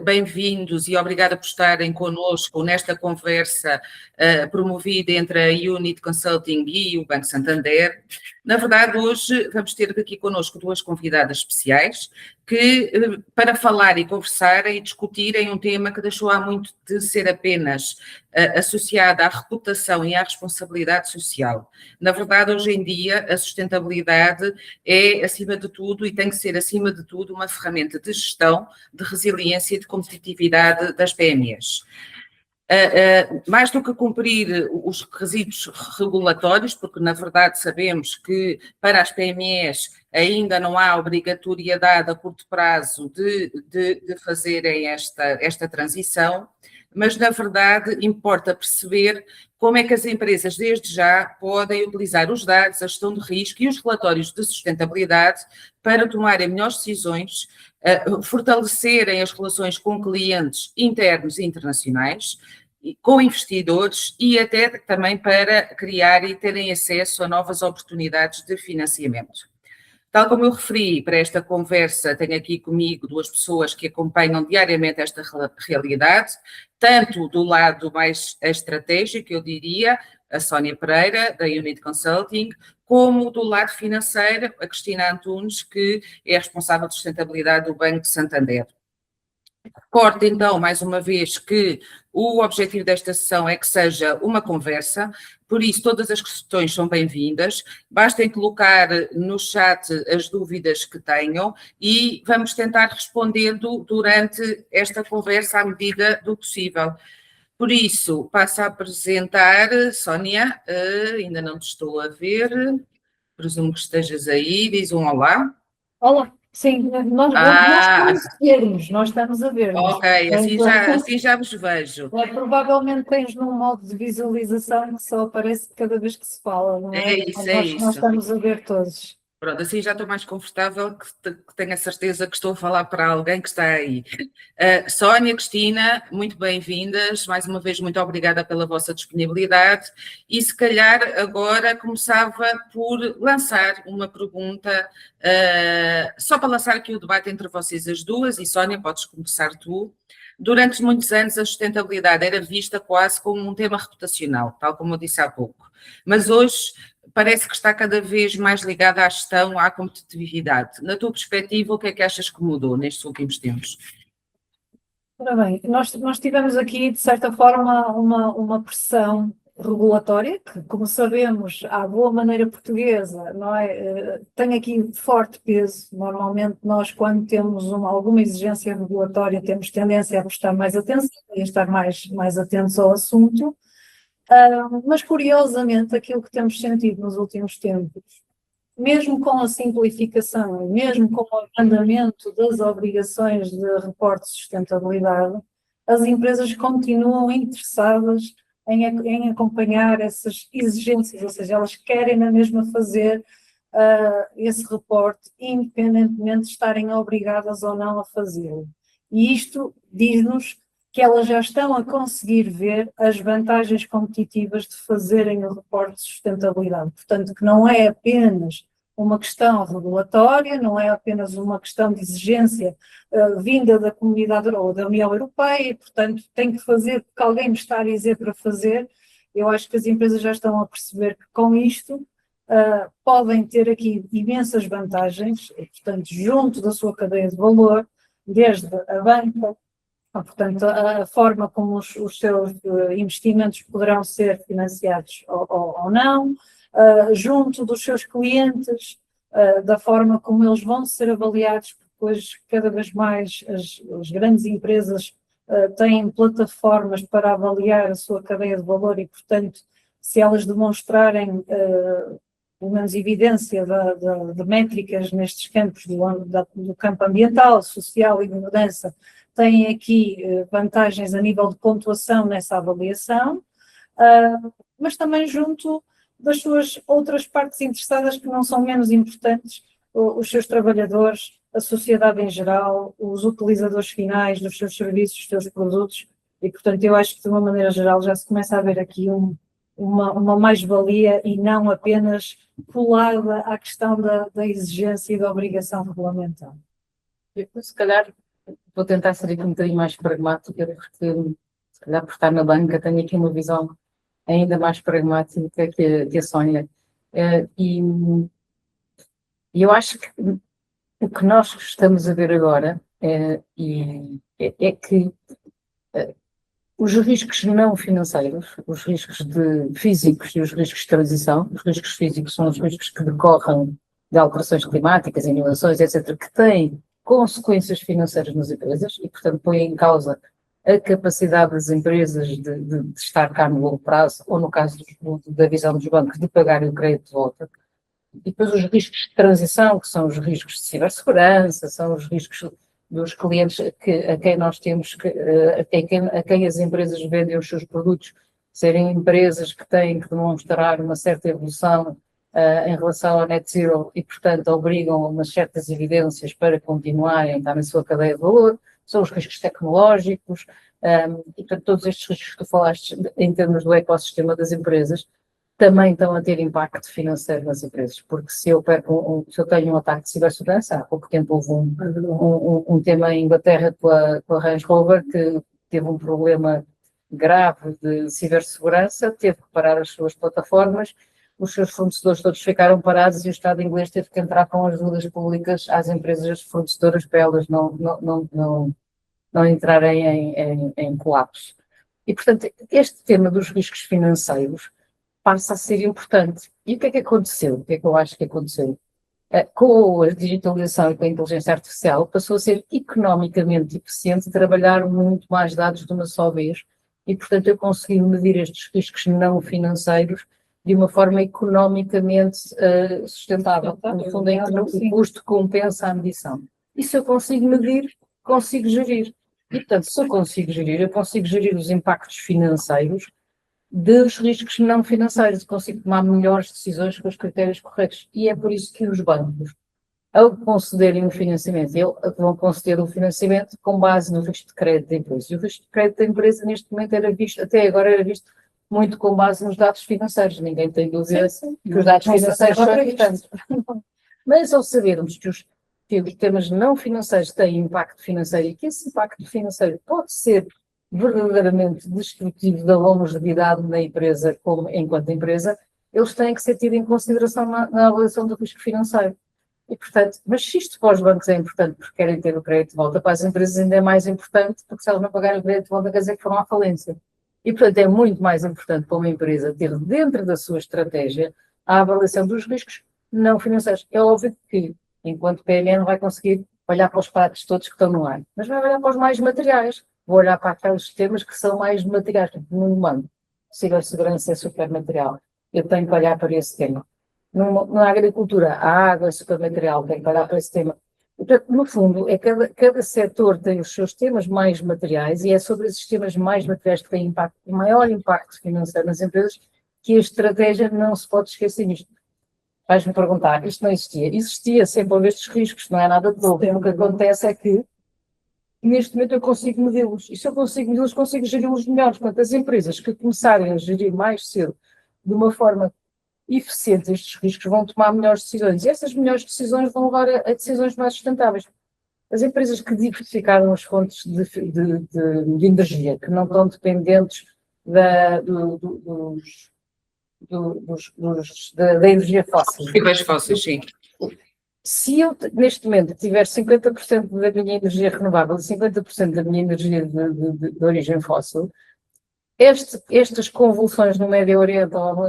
bem-vindos e obrigada por estarem connosco nesta conversa promovida entre a Unit Consulting e o Banco Santander. Na verdade, hoje vamos ter aqui connosco duas convidadas especiais para falar e conversar e discutirem um tema que deixou há muito de ser apenas associado à reputação e à responsabilidade social. Na verdade, hoje em dia, a sustentabilidade é, acima de tudo, e tem que ser, acima de tudo, uma ferramenta de gestão, de resiliência e de competitividade das PMEs. Mais do que cumprir os requisitos regulatórios, porque na verdade sabemos que para as PMEs ainda não há obrigatoriedade a curto prazo de fazerem esta transição, mas na verdade importa perceber como é que as empresas desde já podem utilizar os dados, a gestão de risco e os relatórios de sustentabilidade para tomarem melhores decisões, fortalecerem as relações com clientes internos e internacionais, com investidores e até também para criar e terem acesso a novas oportunidades de financiamento. Tal como eu referi para esta conversa, tenho aqui comigo duas pessoas que acompanham diariamente esta realidade, tanto do lado mais estratégico, eu diria, a Sónia Pereira, da Unit Consulting, como do lado financeiro, a Cristina Antunes, que é responsável de sustentabilidade do Banco Santander. Recordo, então, mais uma vez, que o objetivo desta sessão é que seja uma conversa, por isso todas as questões são bem-vindas, bastem colocar no chat as dúvidas que tenham e vamos tentar respondendo durante esta conversa à medida do possível. Por isso, passo a apresentar, Sónia, ainda não te estou a ver, presumo que estejas aí, diz um olá. Olá. Sim, nós estamos a ver-nos. Ok, assim já vos vejo. Provavelmente tens num modo de visualização que só aparece cada vez que se fala, não é? É isso. Nós estamos a ver todos. Pronto, assim já estou mais confortável, que tenho a certeza que estou a falar para alguém que está aí. Sónia, Cristina, muito bem-vindas, mais uma vez muito obrigada pela vossa disponibilidade e se calhar agora começava por lançar uma pergunta, só para lançar aqui o debate entre vocês as duas, e Sónia, podes começar tu. Durante muitos anos a sustentabilidade era vista quase como um tema reputacional, tal como eu disse há pouco, mas hoje parece que está cada vez mais ligada à gestão, à competitividade. Na tua perspectiva, o que é que achas que mudou nestes últimos tempos? Ora bem, nós tivemos aqui, de certa forma, uma pressão regulatória, que, como sabemos, à boa maneira portuguesa, não é? Tem aqui forte peso. Normalmente nós, quando temos alguma exigência regulatória, temos tendência a prestar mais atenção e a estar mais atentos ao assunto. Mas, curiosamente, aquilo que temos sentido nos últimos tempos, mesmo com a simplificação, mesmo com o abrandamento das obrigações de reporte de sustentabilidade, as empresas continuam interessadas em acompanhar essas exigências, ou seja, elas querem na mesma fazer esse reporte, independentemente de estarem obrigadas ou não a fazê-lo. E isto diz-nos que elas já estão a conseguir ver as vantagens competitivas de fazerem o reporte de sustentabilidade. Portanto, que não é apenas uma questão regulatória, não é apenas uma questão de exigência vinda da comunidade ou da União Europeia, e, portanto, tem que fazer porque alguém me está a dizer para fazer. Eu acho que as empresas já estão a perceber que com isto podem ter aqui imensas vantagens, e, portanto, junto da sua cadeia de valor, desde a banca, portanto, a forma como os seus investimentos poderão ser financiados ou não, junto dos seus clientes, da forma como eles vão ser avaliados, porque hoje cada vez mais as grandes empresas têm plataformas para avaliar a sua cadeia de valor e, portanto, se elas demonstrarem pelo menos evidência de métricas nestes campos do campo ambiental, social e de mudança, têm aqui vantagens a nível de pontuação nessa avaliação, mas também junto das suas outras partes interessadas que não são menos importantes, os seus trabalhadores, a sociedade em geral, os utilizadores finais dos seus serviços, dos seus produtos, e portanto eu acho que de uma maneira geral já se começa a ver aqui uma mais-valia e não apenas colada à questão da exigência e da obrigação regulamentar. Se calhar vou tentar ser aqui um bocadinho mais pragmática, porque se calhar por estar na banca tenho aqui uma visão ainda mais pragmática que a Sónia. E eu acho que o que nós estamos a ver agora é que os riscos não financeiros, os riscos físicos e os riscos de transição, os riscos físicos são os riscos que decorrem de alterações climáticas, inundações, etc., que têm consequências financeiras nas empresas e, portanto, põem em causa a capacidade das empresas de estar cá no longo prazo, ou no caso da visão dos bancos, de pagarem o crédito de volta. E depois os riscos de transição, que são os riscos de cibersegurança, são os riscos dos clientes a quem nós temos, a quem as empresas vendem os seus produtos, serem empresas que têm que demonstrar uma certa evolução em relação ao net zero e, portanto, obrigam a umas certas evidências para continuarem a estar na sua cadeia de valor, são os riscos tecnológicos, e, portanto, todos estes riscos que tu falaste em termos do ecossistema das empresas também estão a ter impacto financeiro nas empresas, porque se eu tenho um ataque de cibersegurança, há pouco tempo houve um tema em Inglaterra com a Range Rover que teve um problema grave de cibersegurança, teve que parar as suas plataformas, os seus fornecedores todos ficaram parados e o Estado inglês teve que entrar com ajudas públicas às empresas fornecedoras para elas não entrarem em colapso. E, portanto, este tema dos riscos financeiros passa a ser importante. E o que é que aconteceu? O que é que eu acho que aconteceu? Com a digitalização e com a inteligência artificial, passou a ser economicamente eficiente trabalhar muito mais dados de uma só vez e, portanto, eu consegui medir estes riscos não financeiros de uma forma economicamente sustentável. No fundo, é que o custo compensa a medição. E se eu consigo medir, consigo gerir. E, portanto, se eu consigo gerir os impactos financeiros dos riscos não financeiros, consigo tomar melhores decisões com os critérios corretos. E é por isso que os bancos, ao concederem um financiamento, vão conceder um financiamento com base no risco de crédito da empresa. E o risco de crédito da empresa, neste momento, até agora era visto muito com base nos dados financeiros. Ninguém tem dúvida que os dados financeiros são importantes. Mas ao sabermos que os temas não financeiros têm impacto financeiro e que esse impacto financeiro pode ser verdadeiramente destrutivo da longevidade da empresa enquanto empresa, eles têm que ser tidos em consideração na avaliação do risco financeiro. E, portanto, mas se isto para os bancos é importante porque querem ter o crédito de volta, para as empresas ainda é mais importante porque se elas não pagarem o crédito de volta quer dizer que foram à falência. E, portanto, é muito mais importante para uma empresa ter dentro da sua estratégia a avaliação dos riscos não financeiros. É óbvio que, enquanto PME, não vai conseguir olhar para os pratos todos que estão no ar, mas vai olhar para os mais materiais. Vou olhar para aqueles temas que são mais materiais. No humano, cibersegurança é super material. Eu tenho que olhar para esse tema. Na agricultura, a água é super material, tenho que olhar para esse tema. Portanto, no fundo, cada setor tem os seus temas mais materiais e é sobre esses temas mais materiais que têm maior impacto financeiro nas empresas que a estratégia não se pode esquecer nisto. Vais-me perguntar, isto não existia? Existia sempre a estes riscos, não é nada de novo. O que acontece é que neste momento eu consigo medi-los. E se eu consigo medi-los, consigo geri-los melhor. Portanto, as empresas que começarem a gerir mais cedo, de uma forma eficiente, estes riscos vão tomar melhores decisões. E essas melhores decisões vão levar a decisões mais sustentáveis. As empresas que diversificaram as fontes de energia, que não estão dependentes da energia fóssil. Combustíveis fósseis, sim. Se eu, neste momento, tiver 50% da minha energia renovável e 50% da minha energia de origem fóssil, estas convulsões no Médio Oriente ou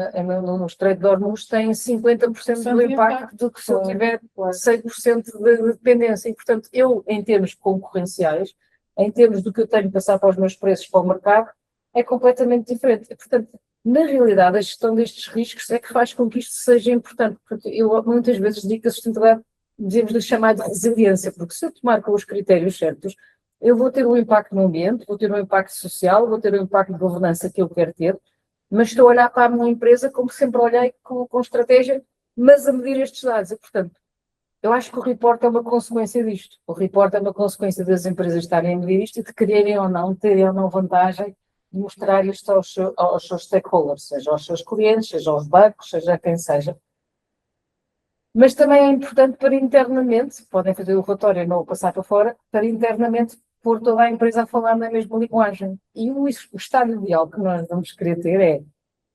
no Estreito de Hormuz têm 50% do impacto do que se eu tiver 100% de dependência. E, portanto, eu, em termos concorrenciais, em termos do que eu tenho que passar para os meus preços para o mercado, é completamente diferente. E, portanto, na realidade, a gestão destes riscos é que faz com que isto seja importante. Portanto, eu muitas vezes digo que a sustentabilidade devemos lhe chamar de resiliência, porque se eu tomar com os critérios certos, eu vou ter um impacto no ambiente, vou ter um impacto social, vou ter um impacto de governança que eu quero ter, mas estou a olhar para a minha empresa como sempre olhei com estratégia, mas a medir estes dados. E, portanto, eu acho que o report é uma consequência disto. O report é uma consequência das empresas estarem a medir isto e de quererem ou não, terem ou não vantagem de mostrar isto aos seus stakeholders, seja aos seus clientes, seja aos bancos, seja a quem seja. Mas também é importante para internamente, podem fazer o relatório e não o passar para fora, para internamente pôr toda a empresa a falar na mesma linguagem. E o estado ideal que nós vamos querer ter é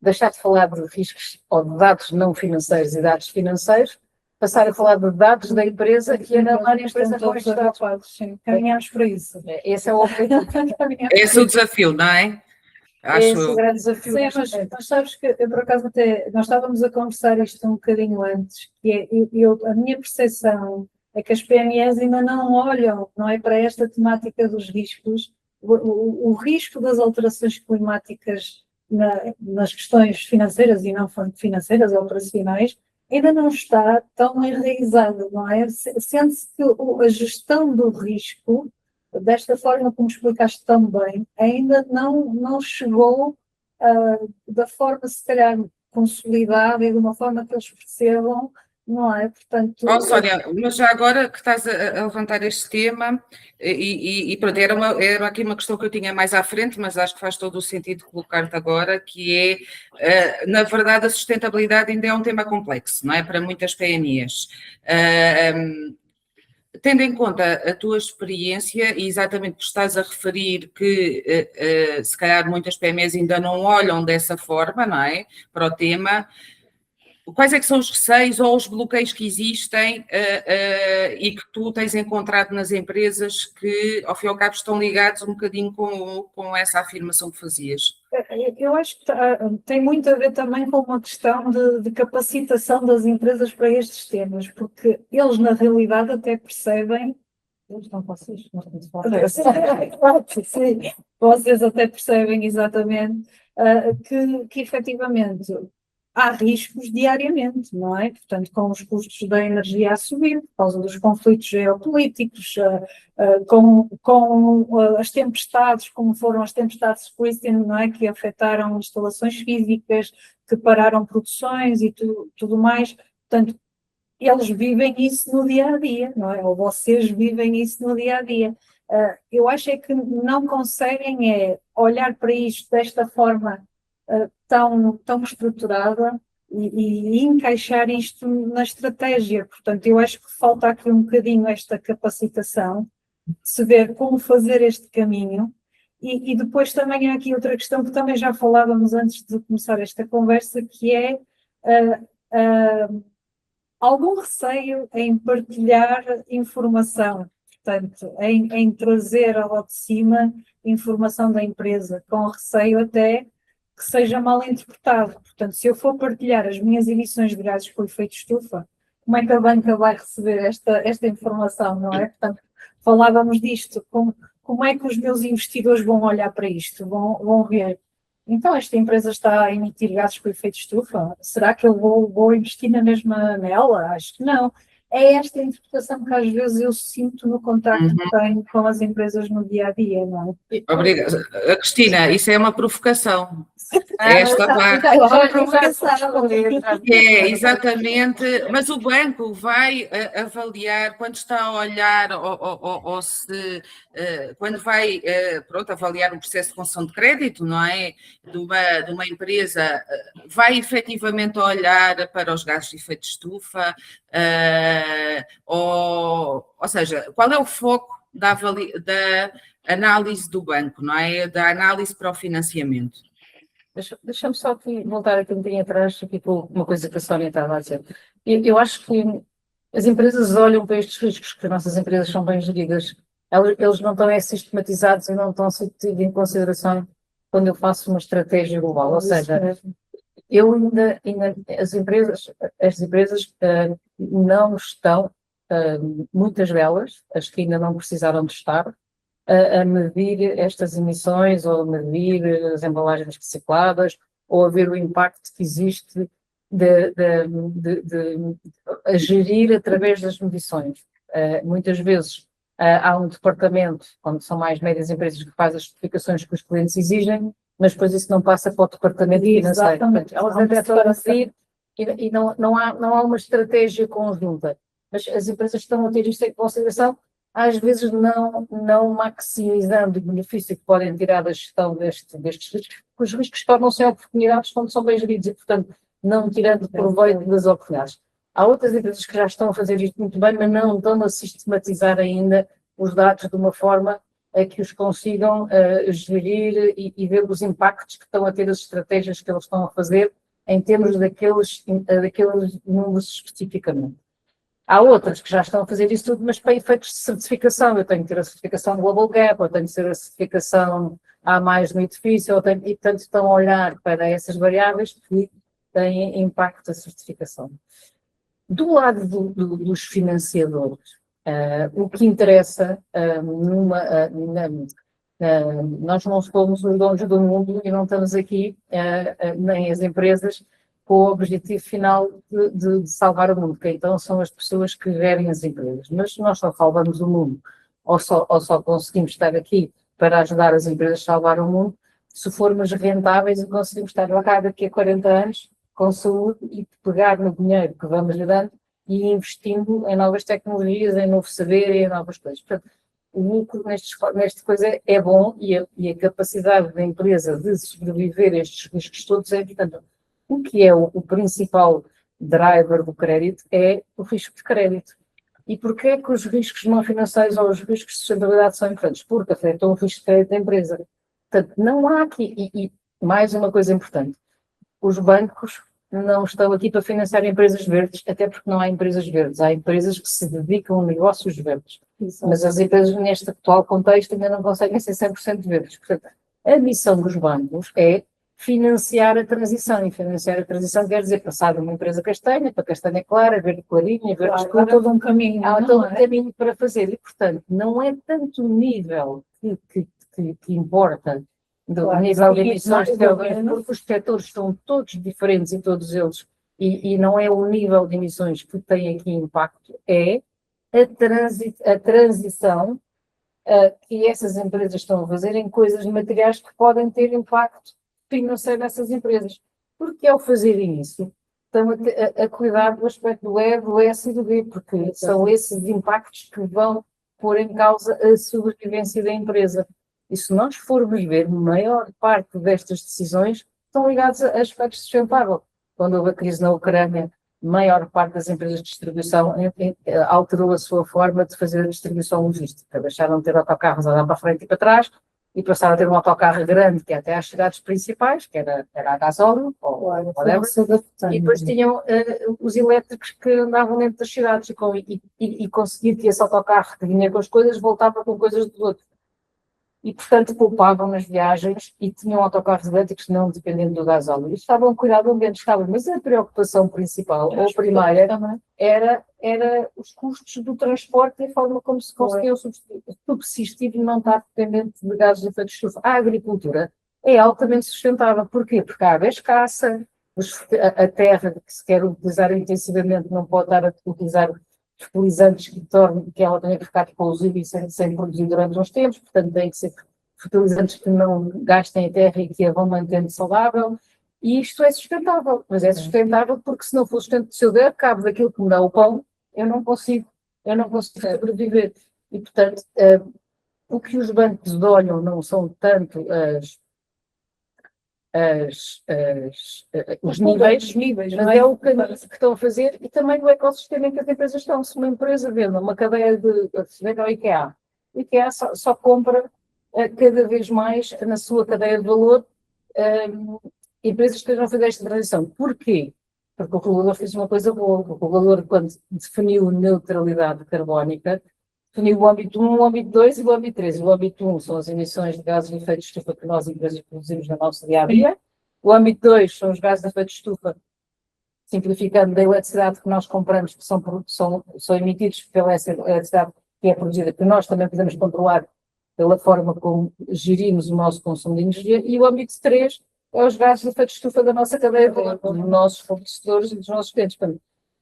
deixar de falar de riscos ou de dados não financeiros e dados financeiros, passar a falar de dados da empresa e analisar a empresa com estes dados. Caminhamos para isso. Esse é o objetivo. Esse é o desafio, não é? Esse é o grande desafio. Sim, mas sabes que eu, por acaso, até nós estávamos a conversar isto um bocadinho antes, que é, a minha percepção é que as PMEs ainda não olham, não é, para esta temática dos riscos, o risco das alterações climáticas nas questões financeiras e não financeiras, operacionais, ainda não está tão enraizado, não é? Sente-se que a gestão do risco, desta forma como explicaste tão bem, ainda não chegou da forma, se calhar, consolidada e de uma forma que eles percebam, não é? Portanto... Sónia, mas já agora que estás a levantar este tema, e pronto, era aqui uma questão que eu tinha mais à frente, mas acho que faz todo o sentido colocar-te agora, que é, na verdade, a sustentabilidade ainda é um tema complexo, não é? Para muitas PMEs. Tendo em conta a tua experiência, e exatamente que estás a referir que se calhar muitas PMEs ainda não olham dessa forma, não é? Para o tema, quais é que são os receios ou os bloqueios que existem e que tu tens encontrado nas empresas que, ao fim e ao cabo, estão ligados um bocadinho com essa afirmação que fazias? Eu acho que tem muito a ver também com uma questão de capacitação das empresas para estes temas, porque eles, na realidade, até percebem. Eles não, vocês, não sim, vocês até percebem exatamente que efetivamente há riscos diariamente, não é? Portanto, com os custos da energia a subir, por causa dos conflitos geopolíticos, com as tempestades, como foram as tempestades de Kristen, não é? Que afetaram instalações físicas, que pararam produções e tudo mais. Portanto, eles vivem isso no dia a dia, não é? Ou vocês vivem isso no dia a dia. Eu acho é que não conseguem olhar para isto desta forma tão estruturada e encaixar isto na estratégia. Portanto, eu acho que falta aqui um bocadinho esta capacitação, de se ver como fazer este caminho. E depois também há aqui outra questão que também já falávamos antes de começar esta conversa, que é algum receio em partilhar informação, portanto, em trazer ao de cima informação da empresa, com receio até que seja mal interpretado. Portanto, se eu for partilhar as minhas emissões de gases com efeito estufa, como é que a banca vai receber esta informação, não é? Portanto, falávamos disto, como é que os meus investidores vão olhar para isto, vão ver. Então, esta empresa está a emitir gases com efeito estufa? Será que eu vou investir na mesma nela? Acho que não. É esta interpretação que às vezes eu sinto no contacto que tenho com as empresas no dia a dia, não é? Obrigada. Cristina, isso é uma provocação. Esta parte. Exatamente, mas o banco vai avaliar, quando está a olhar, ou se, quando vai, pronto, avaliar um processo de concessão de crédito, não é? De uma empresa, vai efetivamente olhar para os gases de efeito de estufa, ou seja, qual é o foco da análise do banco, não é? Da análise para o financiamento. Deixa-me só aqui voltar aqui um bocadinho atrás, aqui com uma coisa que a Sónia estava a dizer. Eu acho que as empresas olham para estes riscos, que as nossas empresas são bem geridas. Eles não estão sistematizados e não estão a ser tidos em consideração quando eu faço uma estratégia global. Ou seja, eu as empresas não estão, muitas delas, as que ainda não precisaram de estar, a medir estas emissões, ou a medir as embalagens recicladas, ou a ver o impacto que existe a gerir através das medições. Muitas vezes há um departamento, quando são mais médias empresas, que faz as certificações que os clientes exigem, mas depois isso não passa para o departamento financeiro. Portanto, elas até estão a medir e não há uma estratégia conjunta. Mas as empresas estão a ter isto em consideração, às vezes não maximizando o benefício que podem tirar da gestão destes riscos, porque os riscos tornam-se oportunidades quando são bem geridos e, portanto, não tirando proveito das oportunidades. Há outras empresas que já estão a fazer isto muito bem, mas não estão a sistematizar ainda os dados de uma forma a que os consigam gerir e ver os impactos que estão a ter as estratégias que eles estão a fazer em termos daqueles números especificamente. Há outras que já estão a fazer isso tudo, mas para efeitos de certificação. Eu tenho que ter a certificação Global Gap, ou tenho que ter a certificação A+ no edifício, e portanto estão a olhar para essas variáveis que têm impacto da certificação. Do lado dos financiadores, o que interessa, nós não somos os donos do mundo e não estamos aqui, nem as empresas, com o objetivo final de salvar o mundo, que então são as pessoas que gerem as empresas. Mas nós só salvamos o mundo, ou só conseguimos estar aqui para ajudar as empresas a salvar o mundo, se formos rentáveis e conseguimos estar lá daqui a 40 anos com saúde e pegar no dinheiro que vamos lhe dando e investindo em novas tecnologias, em novo saber e em novas coisas. Portanto, o lucro nesta coisa é bom e a capacidade da empresa de sobreviver a estes riscos todos é importante. O que é o principal driver do crédito é o risco de crédito. E porquê é que os riscos não financeiros ou os riscos de sustentabilidade são importantes? Porque afetam o risco de crédito da empresa. Portanto, não há aqui, e mais uma coisa importante, os bancos não estão aqui para financiar empresas verdes, até porque não há empresas verdes, há empresas que se dedicam a negócios verdes. Mas as empresas neste atual contexto ainda não conseguem ser 100% verdes. Portanto, a missão dos bancos é financiar a transição, e financiar a transição quer dizer passar de uma empresa castanha para castanha clara, verde clarinha, verde escura. Há todo um caminho. Há todo um caminho para fazer e, portanto, não é tanto o nível que importa do nível de emissões de CO2, porque os setores estão todos diferentes em todos eles e não é o nível de emissões que tem aqui impacto, é a transição que essas empresas estão a fazer em coisas materiais que podem ter impacto financeiro nessas empresas. Porque ao fazerem isso, estão a cuidar do aspecto do E, do S e do D, porque são esses impactos que vão pôr em causa a sobrevivência da empresa. E se nós formos ver, a maior parte destas decisões estão ligadas a aspectos sustentáveis. Quando houve a crise na Ucrânia, a maior parte das empresas de distribuição alterou a sua forma de fazer a distribuição logística. Deixaram de ter autocarros a dar para frente e para trás e passaram a ter um autocarro grande que é até às cidades principais, que era a gasóleo, ou whatever, e depois tinham os elétricos que andavam dentro das cidades e conseguir que esse autocarro que vinha com as coisas voltava com coisas dos outros. E, portanto, poupavam nas viagens e tinham autocarros elétricos não dependendo do gasóleo. E estavam a cuidar do ambiente, mas a preocupação principal, ou primária, era os custos do transporte e a forma como se conseguiam subsistir e não estar dependente de gases de efeito de estufa. A agricultura é altamente sustentável. Porquê? Porque a água é escassa, a terra que se quer utilizar intensivamente não pode estar a utilizar fertilizantes que ela tenha que ficar explosiva e sem produzir durante uns tempos, portanto tem que ser fertilizantes que não gastem a terra e que a vão mantendo saudável, e isto é sustentável, mas é sustentável porque se não for sustentável, se eu der cabo daquilo que me dá o pão, eu não consigo sobreviver. E portanto, o que os bancos olham não são tanto os níveis, mas é o que estão a fazer e também o ecossistema em que as empresas estão. Se uma empresa vende uma cadeia se vende ao IKEA, o IKEA só compra cada vez mais na sua cadeia de valor empresas que estejam a fazer esta transição. Porquê? Porque o regulador fez uma coisa boa. O regulador, quando definiu neutralidade carbónica, definiu o âmbito 1, o âmbito 2 e o âmbito 3. O âmbito 1 são as emissões de gases de efeito de estufa que nós, empresas, produzimos no nosso dia-a-dia. O âmbito 2 são os gases de efeito de estufa, simplificando, da eletricidade que nós compramos, que são emitidos pela eletricidade que é produzida, que nós também podemos controlar pela forma como gerimos o nosso consumo de energia. E o âmbito 3 é os gases de efeito de estufa da nossa cadeia, dos nossos fornecedores e dos nossos clientes. Portanto,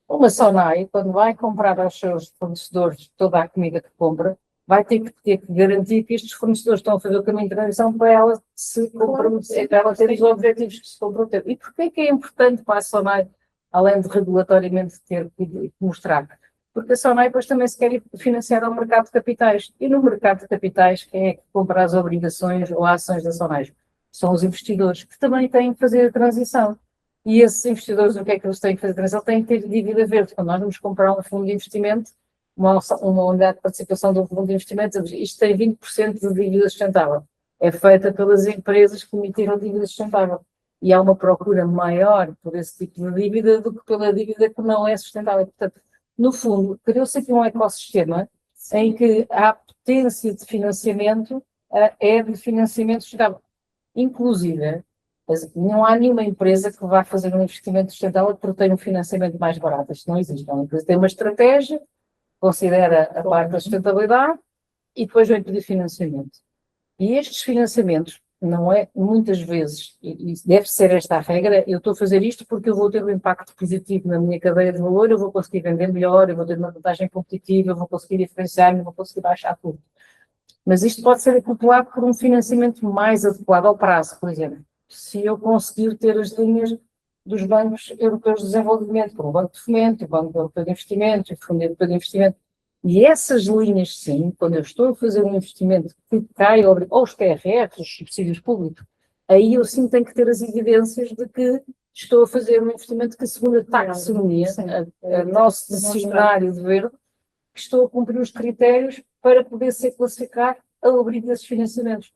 uma Sonai, quando vai comprar aos seus fornecedores toda a comida que compra, vai ter que garantir que estes fornecedores estão a fazer o caminho de transição para ela se comprometer, para ela ter os objetivos que se comprometer. E porquê que é importante para a Sonai, além de regulatoriamente ter que mostrar? Porque a Sonai depois também se quer financiar ao mercado de capitais. E no mercado de capitais, quem é que compra as obrigações ou ações da Sonai? São os investidores, que também têm que fazer a transição. E esses investidores, o que é que eles têm que fazer? Eles têm que ter dívida verde. Quando nós vamos comprar um fundo de investimento, uma unidade de participação de um fundo de investimento, isto tem 20% de dívida sustentável. É feita pelas empresas que emitiram dívida sustentável. E há uma procura maior por esse tipo de dívida do que pela dívida que não é sustentável. Portanto, no fundo, criou-se aqui um ecossistema em que a potência de financiamento é de financiamento sustentável. Inclusive, não há nenhuma empresa que vá fazer um investimento sustentável porque tem um financiamento mais barato. Isto não existe. Uma empresa tem uma estratégia, considera a parte da sustentabilidade e depois vem pedir financiamento. E estes financiamentos, não é, muitas vezes, e deve ser esta a regra, eu estou a fazer isto porque eu vou ter um impacto positivo na minha cadeia de valor, eu vou conseguir vender melhor, eu vou ter uma vantagem competitiva, eu vou conseguir diferenciar-me, eu vou conseguir baixar tudo. Mas isto pode ser acoplado por um financiamento mais adequado ao prazo, por exemplo. Se eu conseguir ter as linhas dos bancos europeus de desenvolvimento, como o Banco de Fomento, o Banco Europeu de Investimento, o Fundo Europeu de Investimento, e essas linhas, sim, quando eu estou a fazer um investimento que cai, ou os PRRs, os subsídios públicos, aí eu sim tenho que ter as evidências de que estou a fazer um investimento que, segundo a taxonomia, a nosso dicionário de verde, que estou a cumprir os critérios para poder ser classificado ao abrigo desses financiamentos.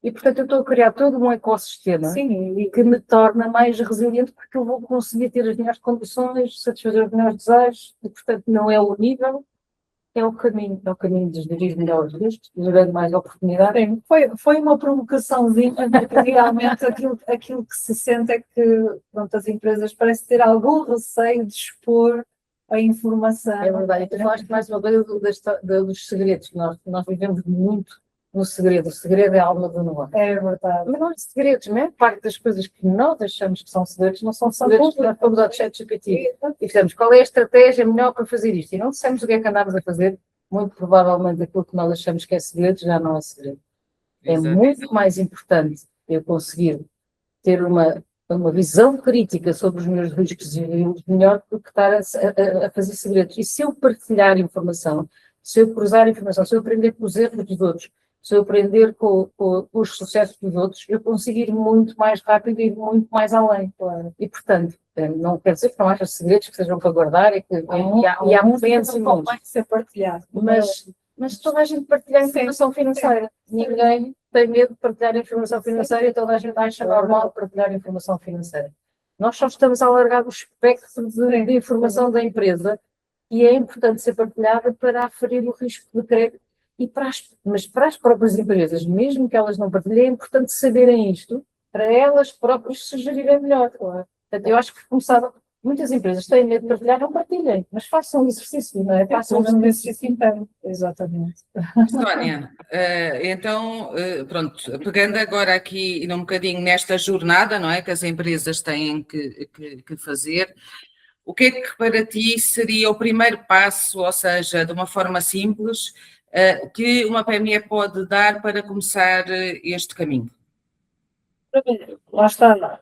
E, portanto, eu estou a criar todo um ecossistema que me torna mais resiliente porque eu vou conseguir ter as melhores condições, satisfazer os melhores desejos e, portanto, não é o nível, é o caminho de gerir melhor os riscos, gerando mais oportunidade. Sim, foi uma provocaçãozinha, porque realmente aquilo que se sente é que pronto, as empresas parecem ter algum receio de expor a informação. É verdade, e tu falaste mais uma coisa dos segredos, nós vivemos muito no segredo, o segredo é a alma do negócio. É verdade. Mas não é segredos, não é? Parte das coisas que nós achamos que são segredos não são segredos. Nós fomos ao ChatGPT e fizemos qual é a estratégia melhor para fazer isto. E não dissemos o que é que andámos a fazer, muito provavelmente aquilo que nós achamos que é segredo já não é segredo. É muito mais importante eu conseguir ter uma visão crítica sobre os meus riscos e melhor do que estar a fazer segredos. E se eu partilhar informação, se eu cruzar informação, se eu aprender com os erros dos outros, se eu aprender com os sucessos dos outros, eu consigo ir muito mais rápido e ir muito mais além. Claro. E, portanto, não quer dizer que não haja segredos que sejam para guardar e que há momentos e momentos. Pode ser partilhado. Mas toda a gente partilha informação financeira. Ninguém tem medo de partilhar informação financeira e toda a gente acha normal partilhar informação financeira. Nós só estamos a alargar o espectro de informação da empresa e é importante ser partilhada para aferir o risco de crédito. Mas para as próprias empresas, mesmo que elas não partilhem, é importante saberem isto para elas próprias se gerirem melhor. Claro. Portanto, eu acho que muitas empresas têm medo de partilhar, não partilhem, mas façam um exercício, não é? Façam um exercício interno. Exatamente. Sónia, então, pronto, pegando agora aqui um bocadinho nesta jornada, não é, que as empresas têm que fazer, o que é que para ti seria o primeiro passo, ou seja, de uma forma simples, que uma PME pode dar para começar este caminho? Lá está.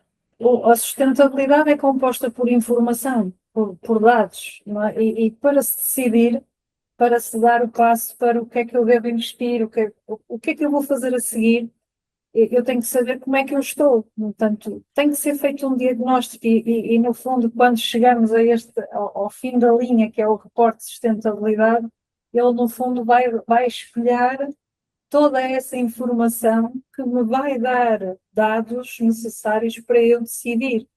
A sustentabilidade é composta por informação, por dados, não é? E para se decidir, para se dar o passo para o que é que eu devo investir, o que é que eu vou fazer a seguir, eu tenho que saber como é que eu estou. Portanto, tem que ser feito um diagnóstico e no fundo, quando chegamos ao fim da linha, que é o reporte de sustentabilidade, ele no fundo vai espelhar toda essa informação que me vai dar dados necessários para eu decidir.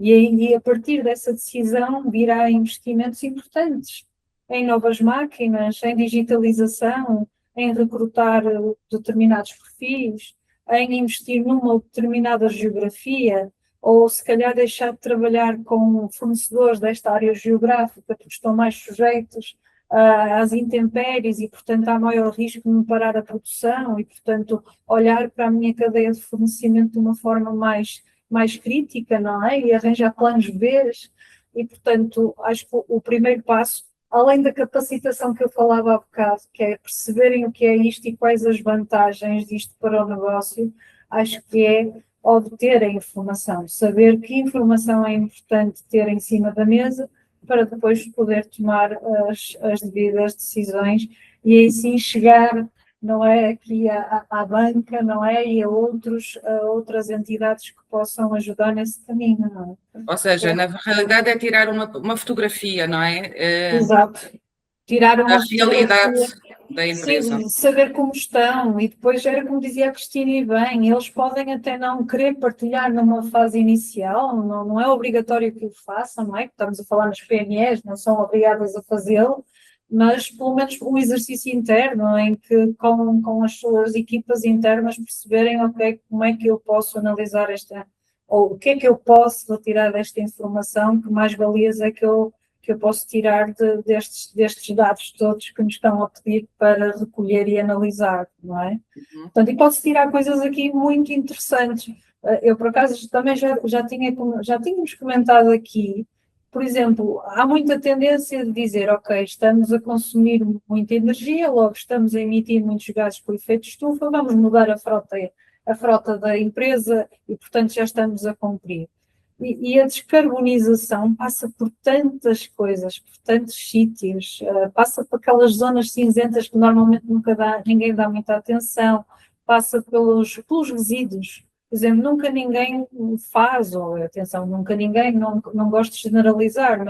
E a partir dessa decisão virá investimentos importantes em novas máquinas, em digitalização, em recrutar determinados perfis, em investir numa determinada geografia, ou se calhar deixar de trabalhar com fornecedores desta área geográfica, porque estão mais sujeitos às intempéries e, portanto, há maior risco de me parar a produção e, portanto, olhar para a minha cadeia de fornecimento de uma forma mais crítica, não é? E arranjar planos B. E, portanto, acho que o primeiro passo, além da capacitação que eu falava há bocado, que é perceberem o que é isto e quais as vantagens disto para o negócio, acho que é obter a informação, saber que informação é importante ter em cima da mesa para depois poder tomar as devidas decisões e aí sim chegar não é aqui à banca, não é? E a outras entidades que possam ajudar nesse caminho, não é? Ou seja, na realidade é tirar uma fotografia, não é? Exato. Tirar Da uma realidade fotografia, da empresa. sim, saber como estão, e depois era como dizia a Cristina e bem, eles podem até não querer partilhar numa fase inicial, não é obrigatório que o façam, não é? Estamos a falar nas PMEs, não são obrigadas a fazê-lo, mas pelo menos um exercício interno em que com as suas equipas internas perceberem, ok, como é que eu posso analisar ou o que é que eu posso retirar desta informação, que mais valias é que eu posso tirar destes dados todos que nos estão a pedir para recolher e analisar, não é? Portanto, e pode-se tirar coisas aqui muito interessantes. Eu, por acaso, também já tínhamos comentado aqui, por exemplo, há muita tendência de dizer, ok, estamos a consumir muita energia, logo estamos a emitir muitos gases por efeito de estufa, vamos mudar a frota da empresa e, portanto, já estamos a cumprir. E a descarbonização passa por tantas coisas, por tantos sítios, passa por aquelas zonas cinzentas que normalmente ninguém dá muita atenção, passa pelos resíduos. Por exemplo, nunca ninguém faz, ou atenção, nunca ninguém, não gosto de generalizar,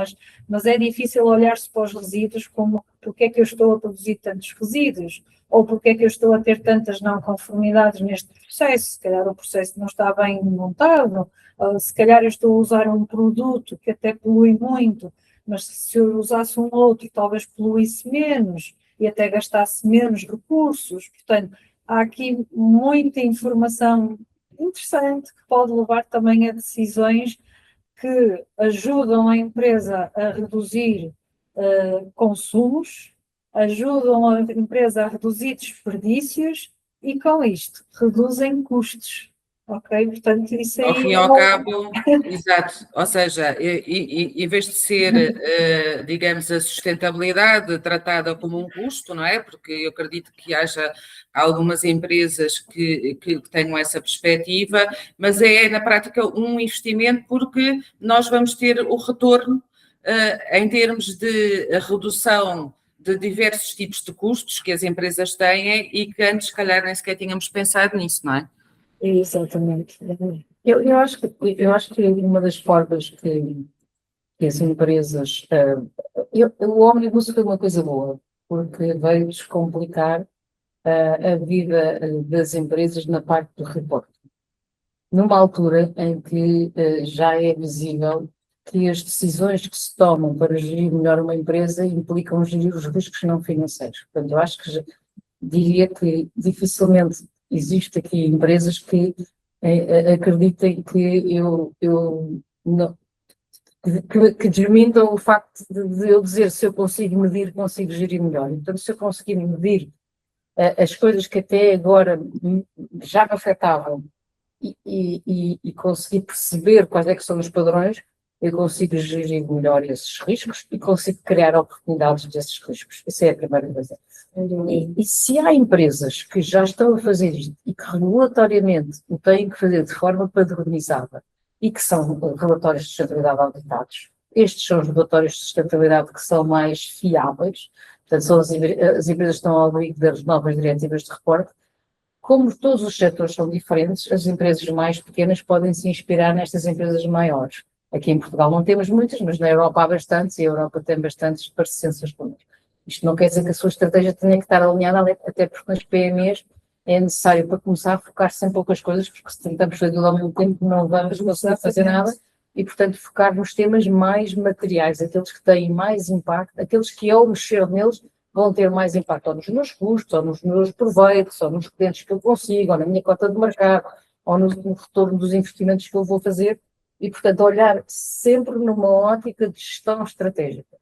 mas é difícil olhar-se para os resíduos como porque é que eu estou a produzir tantos resíduos, ou porque é que eu estou a ter tantas não conformidades neste processo, se calhar o processo não está bem montado, se calhar eu estou a usar um produto que até polui muito, mas se eu usasse um outro, talvez poluísse menos e até gastasse menos recursos. Portanto, há aqui muita informação interessante que pode levar também a decisões que ajudam a empresa a reduzir consumos, ajudam a empresa a reduzir desperdícios e, com isto, reduzem custos. Ok? Portanto, isso aí. Ao fim e ao cabo, exato. Ou seja, em vez de ser, digamos, a sustentabilidade tratada como um custo, não é? Porque eu acredito que haja algumas empresas que tenham essa perspectiva, mas é, na prática, um investimento porque nós vamos ter o retorno em termos de redução de diversos tipos de custos que as empresas têm e que antes, se calhar, nem sequer tínhamos pensado nisso, não é? Exatamente. Eu acho que uma das formas que as empresas. O Omnibus foi uma coisa boa, porque veio descomplicar a vida das empresas na parte do reporte. Numa altura em que já é visível que as decisões que se tomam para gerir melhor uma empresa implicam gerir os riscos não financeiros. Portanto, eu acho que diria que dificilmente existe aqui empresas que acreditem que não, que desmintam o facto de eu dizer se eu consigo medir, consigo gerir melhor. Então, se eu conseguir medir as coisas que até agora já me afetavam e conseguir perceber quais é que são os padrões, eu consigo gerir melhor esses riscos e consigo criar oportunidades desses riscos. Essa é a primeira coisa. E se há empresas que já estão a fazer isto e que regulatoriamente o têm que fazer de forma padronizada e que são relatórios de sustentabilidade auditados, estes são os relatórios de sustentabilidade que são mais fiáveis, portanto são as empresas que estão ao abrigo das novas diretivas de reporte. Como todos os setores são diferentes, as empresas mais pequenas podem se inspirar nestas empresas maiores. Aqui em Portugal não temos muitas, mas na Europa há bastantes e a Europa tem bastantes parecenças com isto. Isto não quer dizer que a sua estratégia tenha que estar alinhada, até porque nas PMEs é necessário para começar a focar-se em poucas coisas, porque se tentamos fazer tudo ao mesmo tempo não vamos conseguir fazer nada e, portanto, focar nos temas mais materiais, aqueles que têm mais impacto, aqueles que ao mexer neles vão ter mais impacto ou nos meus custos, ou nos meus proveitos, ou nos clientes que eu consigo, ou na minha cota de mercado, ou no retorno dos investimentos que eu vou fazer. E, portanto, olhar sempre numa ótica de gestão estratégica.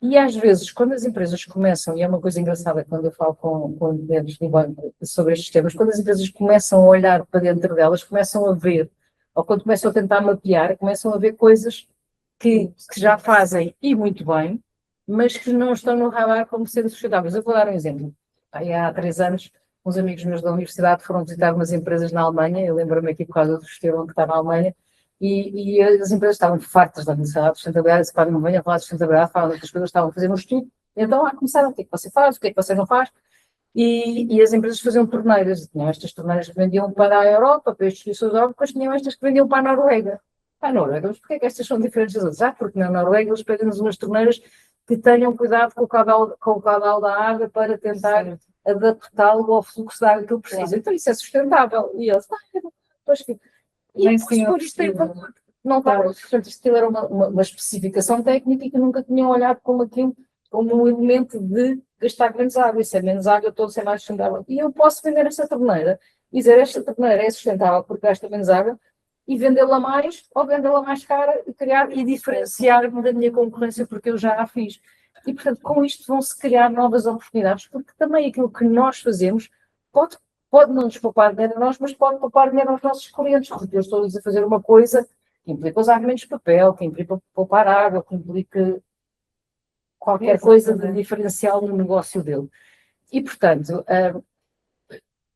E, às vezes, quando as empresas começam, e é uma coisa engraçada quando eu falo com clientes do banco sobre estes temas, quando as empresas começam a olhar para dentro delas, começam a ver, ou quando começam a tentar mapear, começam a ver coisas que já fazem e muito bem, mas que não estão no radar como sendo sustentáveis. Eu vou dar um exemplo. Há 3 anos, uns amigos meus da universidade foram visitar umas empresas na Alemanha, eu lembro-me aqui por causa do Estevão que está na Alemanha, e as empresas estavam fartas da necessidade de sustentabilidade, se não venham a falar de sustentabilidade, falam de outras coisas, estavam a fazer um estudo, então começaram o que é que você faz, o que é que você não faz, E as empresas faziam torneiras, tinham estas torneiras que vendiam para a Europa, para as instituições europeias, tinham estas que vendiam para a Noruega. Para a Noruega, mas porquê é que estas são diferentes das outras? Porque na Noruega eles pedem-nos umas torneiras que tenham cuidado com o caudal da água para tentar adaptá-lo ao fluxo de água que ele precisa. Então isso é sustentável. E eles, pois que... E por isto tem valor. Não está, portanto, isto era uma especificação técnica que nunca tinham olhado como aquilo, como um elemento de gastar menos água. Isso é menos água, todo ser mais sustentável. E eu posso vender esta torneira, dizer esta torneira é sustentável porque gasta menos água, e vendê-la mais, ou vendê-la mais cara, e criar e diferenciar-me da minha concorrência, porque eu já a fiz. E, portanto, com isto vão-se criar novas oportunidades, porque também aquilo que nós fazemos pode não nos poupar dinheiro a nós, mas pode poupar dinheiro aos nossos clientes, porque eu estou a fazer uma coisa que implica usar menos papel, que implica poupar água, que implica qualquer coisa de diferencial no negócio dele. E, portanto,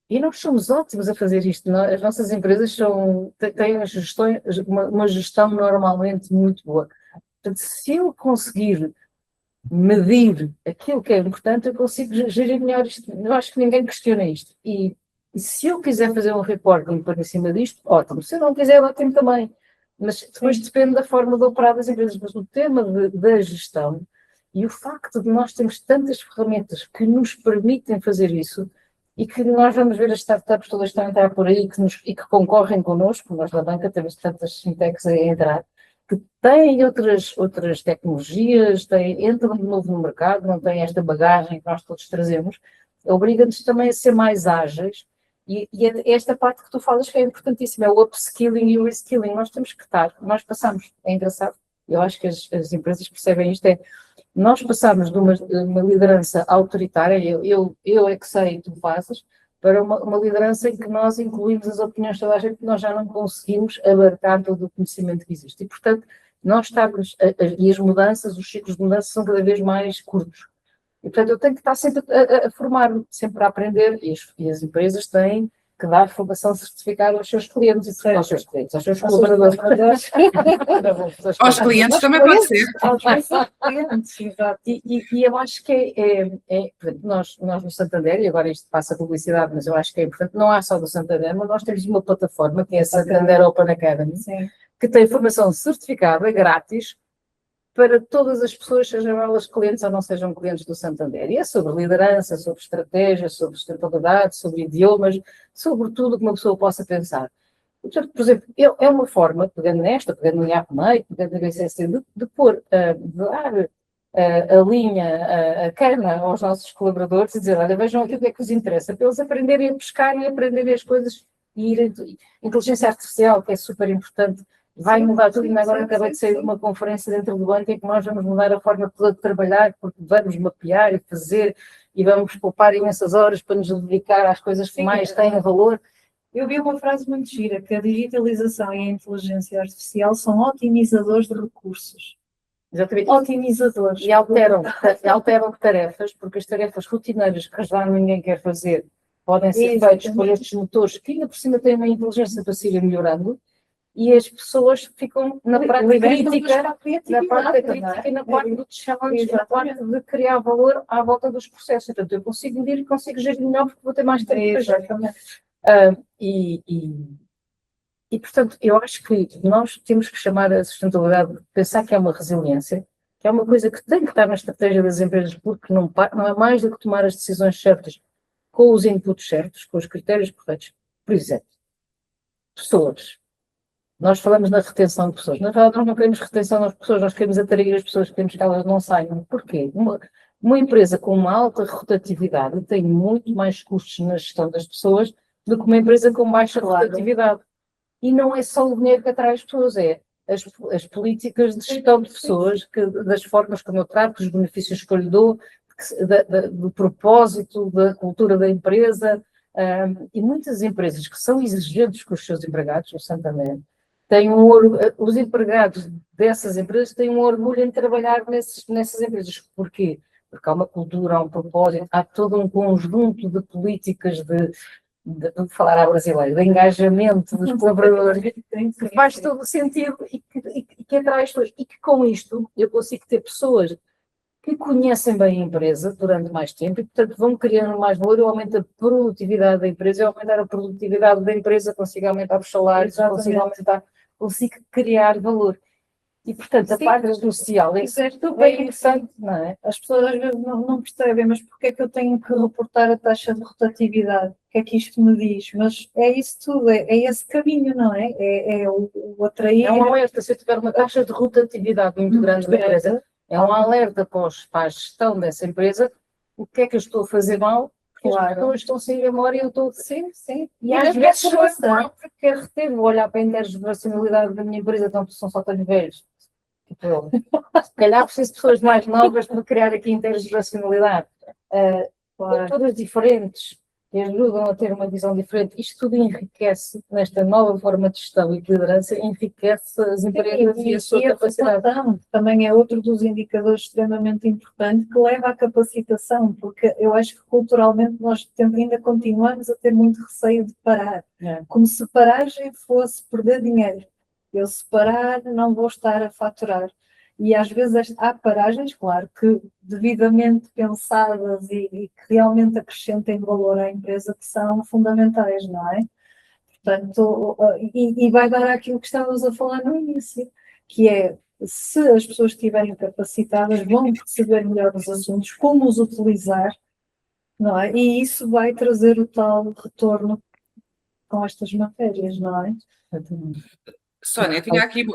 e nós somos ótimos a fazer isto. As nossas empresas têm uma gestão normalmente muito boa. Portanto, se eu conseguir medir aquilo que é importante, eu consigo gerir melhor isto. Eu acho que ninguém questiona isto. E se eu quiser fazer um reporting para cima disto, ótimo. Se eu não quiser, ótimo também. Mas depois depende da forma de operar das empresas. Mas o tema da gestão e o facto de nós termos tantas ferramentas que nos permitem fazer isso, e que nós vamos ver as startups todas que estão a entrar por aí e que concorrem connosco, nós da banca temos tantas fintechs a entrar, que têm outras tecnologias, entram de novo no mercado, não têm esta bagagem que nós todos trazemos, obriga-nos também a ser mais ágeis, e é esta parte que tu falas que é importantíssima, é o upskilling e o reskilling. Nós temos que estar, nós passamos, é engraçado, eu acho que as empresas percebem isto, nós passamos de uma liderança autoritária, eu é que sei, tu fazes, para uma liderança em que nós incluímos as opiniões de toda a gente, que nós já não conseguimos abarcar todo o conhecimento que existe. E, portanto, nós estamos, e as mudanças, os ciclos de mudança são cada vez mais curtos. E, portanto, eu tenho que estar sempre a formar-me, sempre a aprender, e as empresas têm que dar formação certificada aos seus clientes, aos seus clientes, aos seus colaboradores. Aos clientes também pode ser. E eu acho que nós no Santander, e agora isto passa a publicidade, mas eu acho que é importante, não há só do Santander, mas nós temos uma plataforma que é a Santander Open Academy, sim, que tem formação certificada, grátis, para todas as pessoas, sejam elas clientes ou não sejam clientes do Santander. E é sobre liderança, sobre estratégia, sobre sustentabilidade, sobre idiomas, sobre tudo que uma pessoa possa pensar. Portanto, por exemplo, é uma forma, pegando nesta, pegando no IAPMEI, pegando na BCC, de pôr, de dar a linha, a cana aos nossos colaboradores e dizer, olha, vejam aquilo que é que vos interessa, para eles aprenderem a pescar e aprenderem as coisas e irem. Inteligência artificial, que é super importante, vai mudar tudo. E agora acabei de sair de uma conferência dentro do banco em que nós vamos mudar a forma toda de trabalhar, porque vamos mapear e fazer, e vamos poupar imensas horas para nos dedicar às coisas que mais têm valor. Eu vi uma frase muito gira, que a digitalização e a inteligência artificial são otimizadores de recursos. Exatamente. Otimizadores. E alteram tarefas, porque as tarefas rotineiras que já ninguém quer fazer podem ser feitas por estes motores, que ainda por cima têm uma inteligência para se ir melhorando, e as pessoas ficam na parte crítica, e na parte do challenge, na parte de criar valor à volta dos processos. Portanto, eu consigo medir e consigo gerir melhor porque vou ter mais tempo para gerir. E, portanto, eu acho que nós temos que chamar a sustentabilidade, pensar que é uma resiliência, que é uma coisa que tem que estar na estratégia das empresas, porque não é mais do que tomar as decisões certas com os inputs certos, com os critérios corretos. Por exemplo, pessoas. Nós falamos na retenção de pessoas. Na verdade, nós não queremos retenção das pessoas, nós queremos atrair as pessoas, queremos que elas não saiam. Porquê? Uma empresa com uma alta rotatividade tem muito mais custos na gestão das pessoas do que uma empresa com baixa rotatividade. E não é só o dinheiro que atrai as pessoas, é as políticas de gestão de pessoas, das formas como eu trato, dos benefícios que eu lhe dou, do propósito, da cultura da empresa. E muitas empresas que são exigentes com os seus empregados, o Santander, os empregados dessas empresas têm um orgulho em trabalhar nessas empresas. Porquê? Porque há uma cultura, há um propósito, há todo um conjunto de políticas de falar à brasileira, de engajamento dos colaboradores, que faz todo o sentido e que atrai as pessoas. E que com isto eu consigo ter pessoas que conhecem bem a empresa durante mais tempo e, portanto, vão criando mais valor, aumenta a produtividade da empresa, e aumentar a produtividade da empresa, consiga aumentar os salários, consiga aumentar, consiga criar valor. E, portanto, a Sim, parte social é isso é super bem interessante, não é? As pessoas às vezes não percebem, mas porque é que eu tenho que reportar a taxa de rotatividade? O que é que isto me diz? Mas é isso tudo, é esse caminho, não é? É o atrair. É um alerta, se eu tiver uma taxa de rotatividade muito grande da empresa, é um alerta para a gestão dessa empresa, o que é que eu estou a fazer mal, porque as pessoas estão sem memória e eu estou... Sim, sim. E às vezes sou eu próprio que quero reter, vou olhar para a intergeracionalidade da minha empresa, então são só tão velhos. Tipo eu. Se calhar preciso de pessoas mais novas para criar aqui intergeracionalidade. Claro. Todas diferentes, que ajudam a ter uma visão diferente. Isto tudo enriquece, nesta nova forma de gestão e de liderança, enriquece as empresas e a sua capacidade. Capacitação também é outro dos indicadores extremamente importante que leva à capacitação, porque eu acho que culturalmente nós ainda continuamos a ter muito receio de parar. Como se paragem fosse perder dinheiro. Eu se parar não vou estar a faturar. E às vezes há paragens, claro, que devidamente pensadas e que realmente acrescentem valor à empresa que são fundamentais, não é? Portanto, e vai dar aquilo que estávamos a falar no início, que é, se as pessoas estiverem capacitadas, vão perceber melhor os assuntos, como os utilizar, não é? E isso vai trazer o tal retorno com estas matérias, não é? Sónia, tinha aqui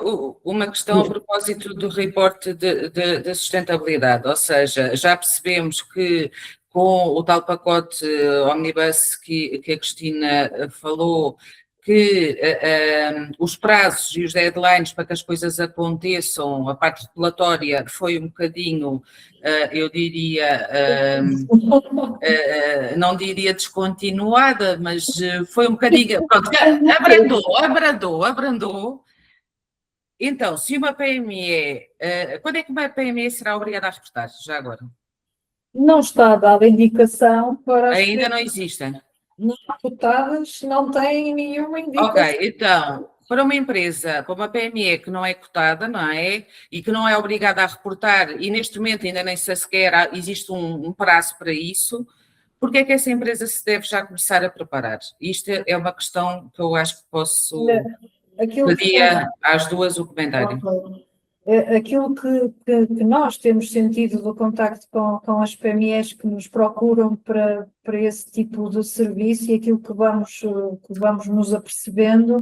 uma questão a propósito do reporte de sustentabilidade, ou seja, já percebemos que com o tal pacote Omnibus que a Cristina falou, que os prazos e os deadlines para que as coisas aconteçam, a parte regulatória foi um bocadinho, eu diria, não diria descontinuada, mas foi um bocadinho, pronto, abrandou. Então, se uma PME, quando é que uma PME será obrigada a reportar, já agora? Não está dada indicação para as Ainda não existem. cotadas, não têm nenhuma indicação. Ok, então, para uma empresa, para uma PME que não é cotada, não é? E que não é obrigada a reportar, e neste momento ainda nem sequer existe um prazo para isso, porque é que essa empresa se deve já começar a preparar? Isto é uma questão que eu acho que posso pedir às duas o comentário. Aquilo que nós temos sentido do contacto com as PMEs que nos procuram para esse tipo de serviço e aquilo que vamos nos apercebendo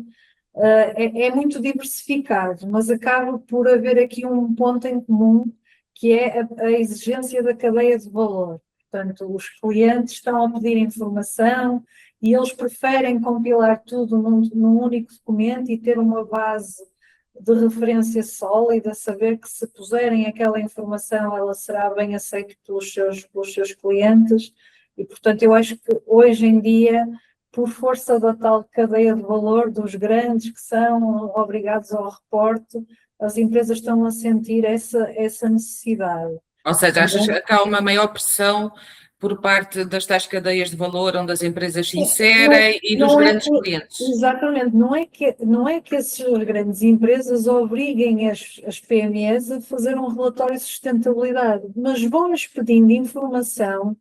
é muito diversificado, mas acaba por haver aqui um ponto em comum, que é a exigência da cadeia de valor. Portanto, os clientes estão a pedir informação e eles preferem compilar tudo num único documento e ter uma base de referência sólida, saber que se puserem aquela informação ela será bem aceita pelos seus clientes e, portanto, eu acho que hoje em dia, por força da tal cadeia de valor dos grandes que são obrigados ao reporte, as empresas estão a sentir essa necessidade. Ou seja, achas que há uma maior pressão por parte das tais cadeias de valor onde as empresas se inserem e dos grandes clientes? Exatamente, não é que essas grandes empresas obriguem as PMEs a fazer um relatório de sustentabilidade, mas vão-lhes pedindo informação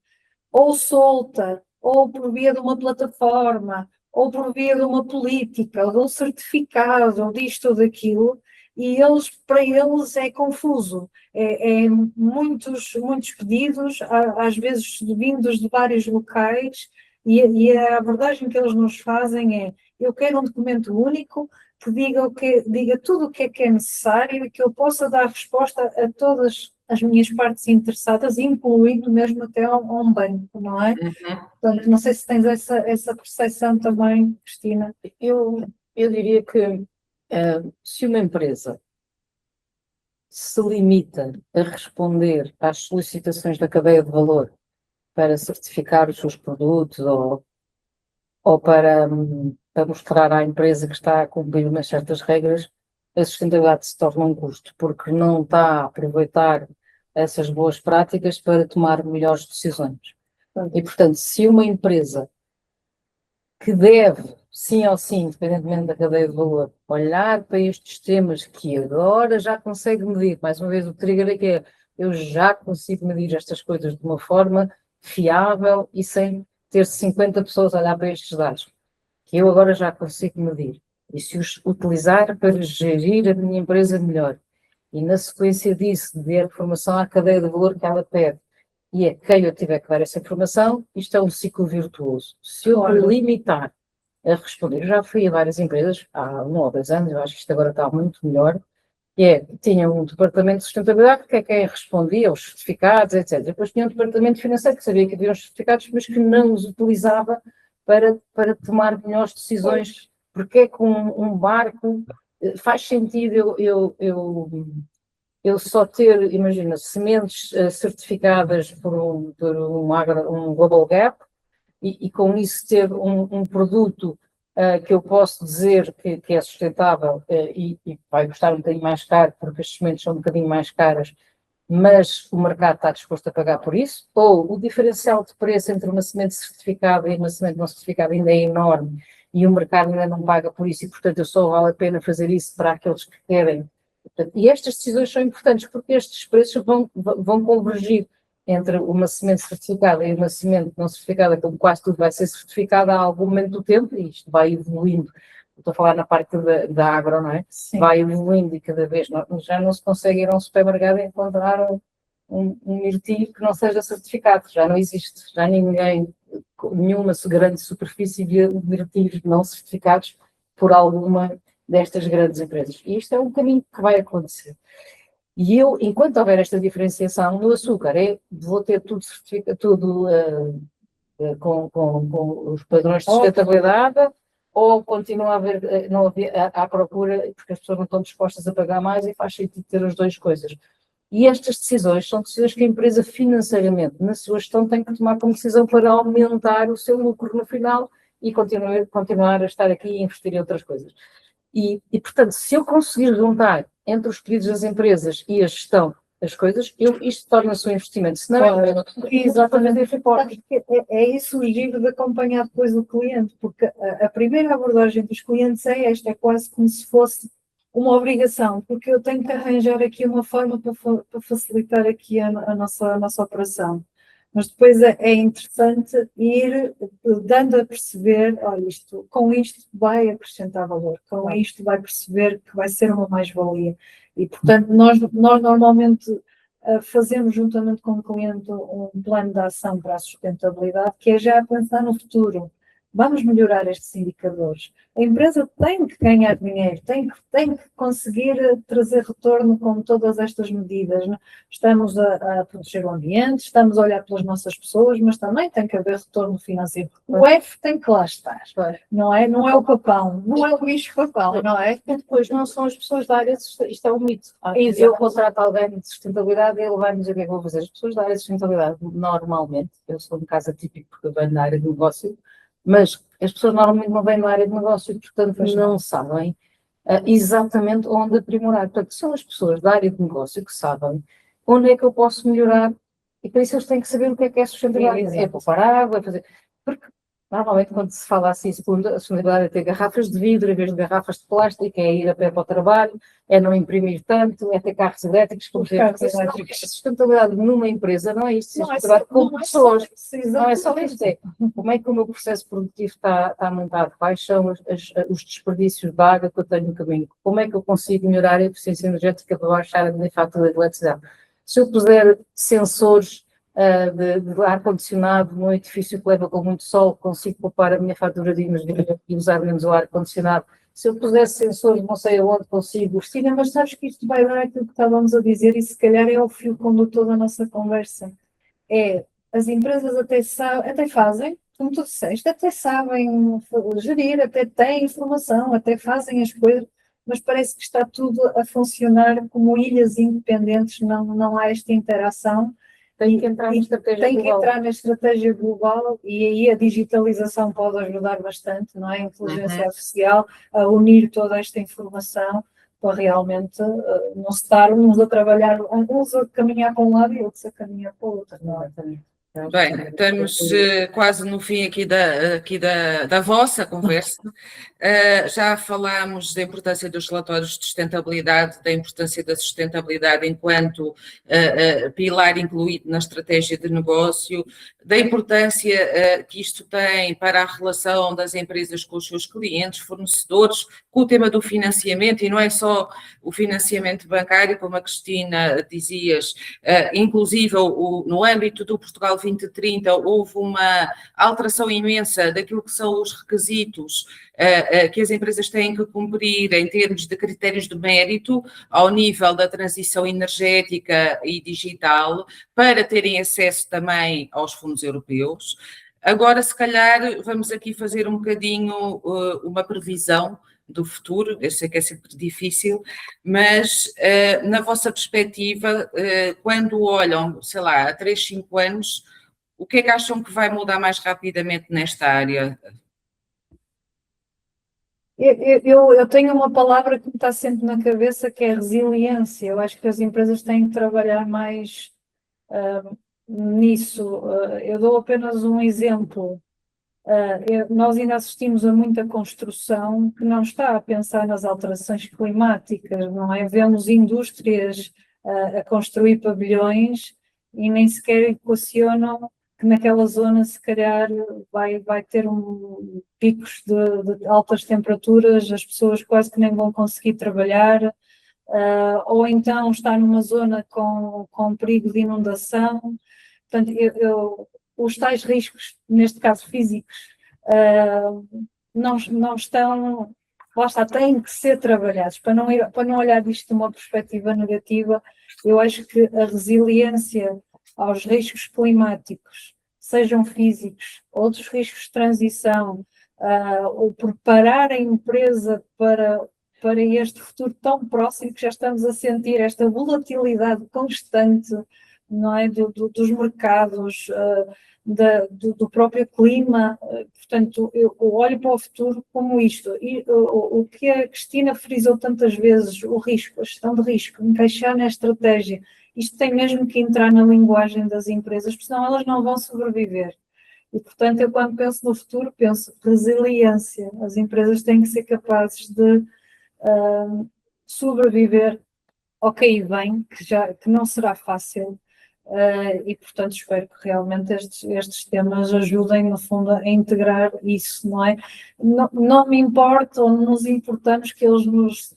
ou solta, ou por via de uma plataforma, ou por via de uma política, ou de um certificado, ou disto ou daquilo, e para eles é confuso. Muitos pedidos, às vezes vindos de vários locais, e a abordagem que eles nos fazem é: eu quero um documento único que diga tudo o que é necessário e que eu possa dar resposta a todas as minhas partes interessadas, incluindo mesmo até a um banco, não é? Portanto, não sei se tens essa percepção também, Cristina. Eu diria que se uma empresa se limita a responder às solicitações da cadeia de valor para certificar os seus produtos ou para mostrar à empresa que está a cumprir umas certas regras, a sustentabilidade se torna um custo, porque não está a aproveitar essas boas práticas para tomar melhores decisões. E, portanto, se uma empresa que deve, sim ou sim, independentemente da cadeia de valor, olhar para estes temas que agora já consegue medir, mais uma vez o trigger é que é eu já consigo medir estas coisas de uma forma fiável e sem ter 50 pessoas a olhar para estes dados, que eu agora já consigo medir. E se os utilizar para gerir a minha empresa melhor, e na sequência disso, der informação à cadeia de valor que ela pede, e a quem eu tiver que dar essa informação, isto é um ciclo virtuoso. Se eu me limitar a responder, eu já fui a várias empresas, há 1 ou 2 anos, eu acho que isto agora está muito melhor, tinha um departamento de sustentabilidade, que é quem respondia, os certificados, etc. Depois tinha um departamento financeiro, que sabia que havia os certificados, mas que não os utilizava para tomar melhores decisões, porque é que um barco faz sentido eu só ter, imagina, sementes certificadas por um Global Gap e com isso ter um produto que eu posso dizer que é sustentável e vai custar um bocadinho mais caro, porque as sementes são um bocadinho mais caras, mas o mercado está disposto a pagar por isso, ou o diferencial de preço entre uma semente certificada e uma semente não certificada ainda é enorme e o mercado ainda não paga por isso e, portanto, só vale a pena fazer isso para aqueles que querem. Portanto, e estas decisões são importantes porque estes preços vão convergir entre uma semente certificada e uma semente não certificada, como quase tudo vai ser certificado a algum momento do tempo, e isto vai evoluindo. Estou a falar na parte da agro, não é? Sim. Vai evoluindo e cada vez já não se consegue ir a um supermercado e encontrar um mirtilo que não seja certificado, já não existe, já nenhuma grande superfície de mirtilos não certificados por alguma destas grandes empresas. E isto é um caminho que vai acontecer. E eu, enquanto houver esta diferenciação no açúcar, vou ter tudo certificado, com os padrões de sustentabilidade, ou continua a haver, não haver, à procura, porque as pessoas não estão dispostas a pagar mais e faz sentido ter as duas coisas. E estas decisões são decisões que a empresa financeiramente, na sua gestão, tem que tomar como decisão para aumentar o seu lucro no final e continuar a estar aqui e investir em outras coisas. E, portanto, se eu conseguir juntar entre os pedidos das empresas e a gestão das coisas, isto torna-se um investimento. Senão, exatamente. É isso o giro de acompanhar depois o cliente, porque a primeira abordagem dos clientes é esta, é quase como se fosse uma obrigação, porque eu tenho que arranjar aqui uma forma para facilitar aqui a nossa operação. Mas depois é interessante ir dando a perceber, olha, com isto vai acrescentar valor, com isto vai perceber que vai ser uma mais-valia. E, portanto, nós normalmente fazemos juntamente com o cliente um plano de ação para a sustentabilidade, que é já pensar no futuro. Vamos melhorar estes indicadores. A empresa tem que ganhar dinheiro, tem que conseguir trazer retorno com todas estas medidas. Estamos a proteger o ambiente, estamos a olhar pelas nossas pessoas, mas também tem que haver retorno financeiro. O F tem que lá estar, não é? Não é o papão, não é o bicho papão, não é? E depois não são as pessoas da área, isto é um mito. Eu contrato alguém de sustentabilidade e ele vai me dizer o que é que vou fazer. As pessoas da área de sustentabilidade, normalmente, eu sou um caso atípico porque eu venho da área de negócio, mas as pessoas normalmente não vêm na área de negócio e, portanto, não sabem exatamente onde aprimorar. Portanto, são as pessoas da área de negócio que sabem onde é que eu posso melhorar e para isso eles têm que saber o que é sustentabilidade. É poupar água, é fazer... Porque, normalmente, quando se fala assim, a sustentabilidade é ter garrafas de vidro em vez de garrafas de plástico, é ir a pé para o trabalho, é não imprimir tanto, é ter carros elétricos. A sustentabilidade numa empresa não é isto, como pessoas. Não é só isto, como é que o meu processo produtivo está montado, quais são os desperdícios de água que eu tenho no caminho, como é que eu consigo melhorar a eficiência energética para baixar a minha fatura de eletricidade. Se eu puser sensores de ar-condicionado num edifício que leva com muito sol, consigo poupar a minha fatura de energia e usar menos o ar-condicionado. Se eu pusesse sensores não sei aonde, consigo. Cristina, mas sabes que isto vai dar aquilo que estávamos a dizer e se calhar é o fio condutor da nossa conversa. As empresas até fazem, como tu disseste, até sabem gerir, até têm informação, até fazem as coisas, mas parece que está tudo a funcionar como ilhas independentes, não há esta interação. Tem que entrar na estratégia global e aí a digitalização pode ajudar bastante, não é? A inteligência artificial a unir toda esta informação para realmente não estarmos a trabalhar, uns a caminhar para um lado e outros a caminhar para o outro, não é? Bem, estamos quase no fim aqui da vossa conversa. Já falámos da importância dos relatórios de sustentabilidade, da importância da sustentabilidade enquanto pilar incluído na estratégia de negócio, da importância que isto tem para a relação das empresas com os seus clientes, fornecedores, com o tema do financiamento, e não é só o financiamento bancário, como a Cristina dizias, inclusive no âmbito do Portugal 2030 houve uma alteração imensa daquilo que são os requisitos que as empresas têm que cumprir em termos de critérios de mérito ao nível da transição energética e digital para terem acesso também aos fundos europeus. Agora, se calhar, vamos aqui fazer um bocadinho uma previsão do futuro. Eu sei que é sempre difícil, mas na vossa perspectiva, quando olham, sei lá, há 3, 5 anos, o que é que acham que vai mudar mais rapidamente nesta área? Eu tenho uma palavra que me está sempre na cabeça, que é resiliência. Eu acho que as empresas têm que trabalhar mais nisso. Eu dou apenas um exemplo. Nós ainda assistimos a muita construção que não está a pensar nas alterações climáticas, não é? Vemos indústrias a construir pavilhões e nem sequer equacionam que naquela zona se calhar vai ter picos de altas temperaturas, as pessoas quase que nem vão conseguir trabalhar, ou então está numa zona com perigo de inundação. Portanto, os tais riscos, neste caso físicos, não estão, lá está, têm que ser trabalhados. Para não olhar disto de uma perspectiva negativa, eu acho que a resiliência aos riscos climáticos, sejam físicos, outros riscos de transição, ou preparar a empresa para este futuro tão próximo que já estamos a sentir, esta volatilidade constante, não é, dos mercados, do próprio clima. Portanto, eu olho para o futuro como isto. E o que a Cristina frisou tantas vezes, o risco, a gestão de risco, encaixar na estratégia, isto tem mesmo que entrar na linguagem das empresas, porque senão elas não vão sobreviver. E, portanto, eu quando penso no futuro, penso resiliência. As empresas têm que ser capazes de sobreviver ao cair bem, que não será fácil. E, portanto, espero que realmente estes temas ajudem, no fundo, a integrar isso, não é? Não me importa ou nos importamos que eles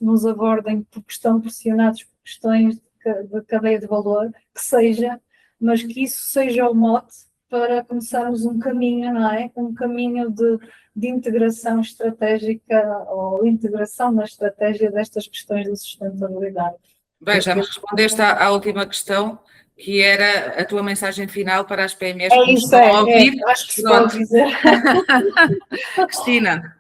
nos abordem porque estão pressionados por questões de cadeia de valor, que seja, mas que isso seja o mote para começarmos um caminho, não é? Um caminho de integração estratégica ou integração na estratégia destas questões de sustentabilidade. Bem, já me respondeste à última questão, que era a tua mensagem final para as PMEs que isso, estão a ouvir. Acho que se pode dizer. Cristina.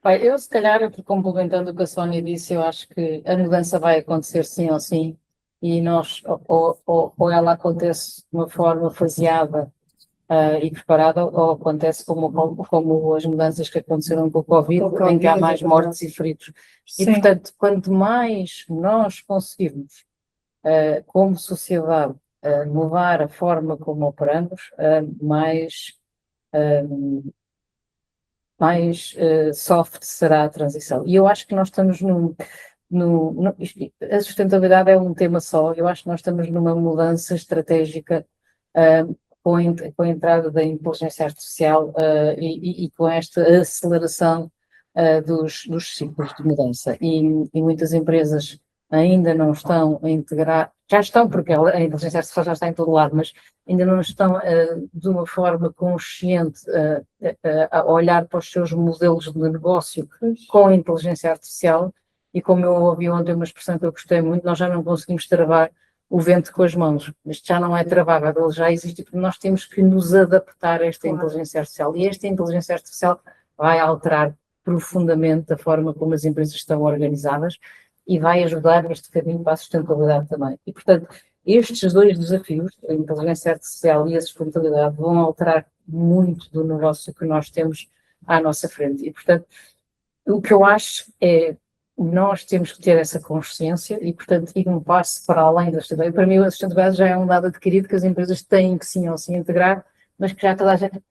Bem, eu, se calhar, complementando o que a Sónia disse, eu acho que a mudança vai acontecer sim ou sim, e nós, ou ela acontece de uma forma faseada e preparada, ou acontece como as mudanças que aconteceram com o Covid, em que há mais mortes e feridos. Sim. E, portanto, quanto mais nós conseguirmos, como sociedade, mudar a forma como operamos, mais soft será a transição. E eu acho que nós estamos a sustentabilidade é um tema só. Eu acho que nós estamos numa mudança estratégica com a entrada da inteligência artificial e com esta aceleração dos ciclos de mudança. E muitas empresas ainda não estão a integrar, já estão, porque a inteligência artificial já está em todo lado, mas ainda não estão de uma forma consciente a olhar para os seus modelos de negócio com a inteligência artificial. E como eu ouvi ontem uma expressão que eu gostei muito, nós já não conseguimos travar o vento com as mãos. Isto já não é travável, ele já existe, porque nós temos que nos adaptar a esta inteligência artificial. E esta inteligência artificial vai alterar profundamente a forma como as empresas estão organizadas e vai ajudar neste caminho para a sustentabilidade também. E, portanto, estes dois desafios, a inteligência artificial e a sustentabilidade, vão alterar muito do negócio que nós temos à nossa frente. E, portanto, o que eu acho é nós temos que ter essa consciência e, portanto, ir um passo para além da sustentabilidade. Para mim, a sustentabilidade já é um dado adquirido que as empresas têm que sim ou sim integrar, mas que já toda a gente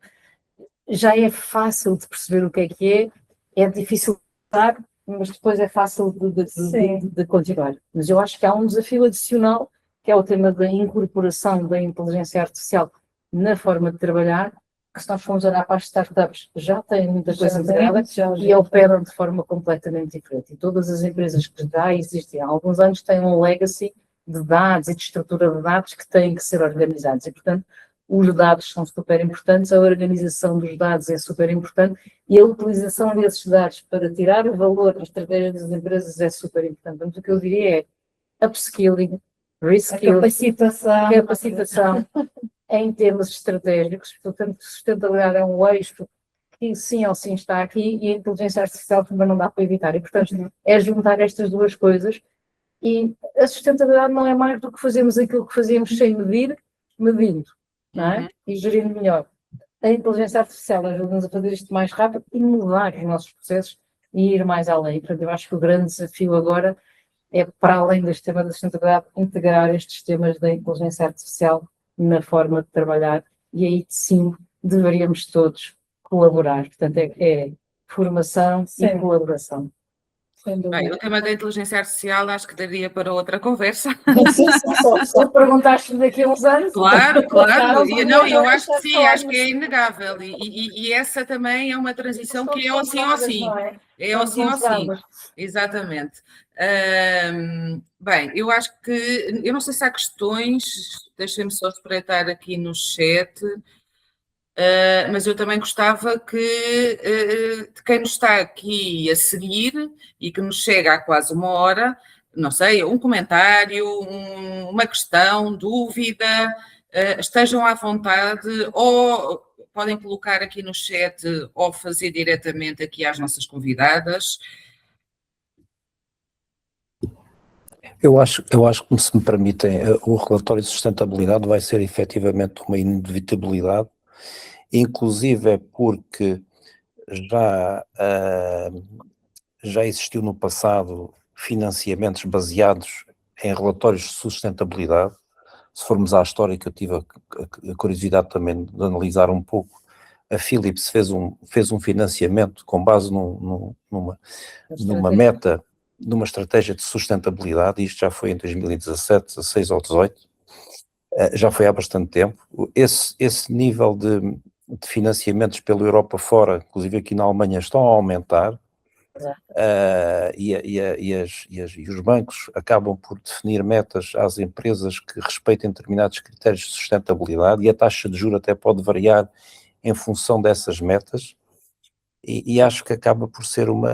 já é fácil de perceber o que é difícil de dar, mas depois é fácil de continuar. Mas eu acho que há um desafio adicional, que é o tema da incorporação da inteligência artificial na forma de trabalhar, que se nós formos olhar para as startups, já têm muita coisa integrada e operam de forma completamente diferente. E todas as empresas que já existem há alguns anos têm um legacy de dados e de estrutura de dados que têm que ser organizados. E, portanto, os dados são super importantes, a organização dos dados é super importante e a utilização desses dados para tirar o valor na estratégia das empresas é super importante. Portanto, o que eu diria é upskilling, reskilling, capacitação em termos estratégicos. Portanto, sustentabilidade é um eixo que sim ou sim está aqui e a inteligência artificial também não dá para evitar. E, portanto, é juntar estas duas coisas e a sustentabilidade não é mais do que fazermos aquilo que fazíamos sem medir, medindo. Não é? E gerindo melhor. A inteligência artificial ajuda-nos a fazer isto mais rápido e mudar os nossos processos e ir mais além. Portanto, eu acho que o grande desafio agora é, para além deste tema da sustentabilidade, integrar estes temas da inteligência artificial na forma de trabalhar e aí sim deveríamos todos colaborar. Portanto, é formação e colaboração. Bem, o tema da inteligência artificial acho que daria para outra conversa. Só perguntaste daqui a uns anos. Claro. Não, eu acho que sim, acho que é inegável. E essa também é uma transição que é ou sim ou sim. É ou sim ou sim. Exatamente. Bem, eu acho que, eu não sei se há questões, deixem-me só espreitar aqui no chat. Mas eu também gostava que de quem nos está aqui a seguir e que nos chega há quase uma hora, não sei, um comentário, uma questão, dúvida, estejam à vontade ou podem colocar aqui no chat ou fazer diretamente aqui às nossas convidadas. Eu acho que, se me permitem, o relatório de sustentabilidade vai ser efetivamente uma inevitabilidade, inclusive é porque já existiu no passado financiamentos baseados em relatórios de sustentabilidade. Se formos à história, que eu tive a curiosidade também de analisar um pouco, a Philips fez um financiamento com base numa meta, numa estratégia de sustentabilidade, e isto já foi em 2017, 16 ou 18, já foi há bastante tempo. Esse nível de financiamentos pela Europa fora, inclusive aqui na Alemanha, estão a aumentar, e os bancos acabam por definir metas às empresas que respeitem determinados critérios de sustentabilidade, e a taxa de juros até pode variar em função dessas metas, e acho que acaba por ser uma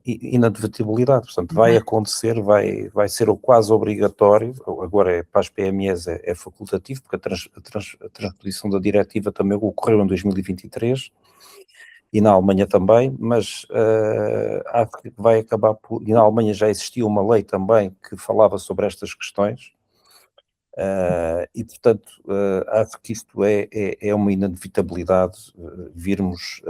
inadvertibilidade. Portanto, vai acontecer, vai ser quase obrigatório. Agora para as PMEs é facultativo, porque a transposição da diretiva também ocorreu em 2023, e na Alemanha também, mas acho que vai acabar por... E na Alemanha já existia uma lei também que falava sobre estas questões, e portanto acho que isto é uma inevitabilidade, virmos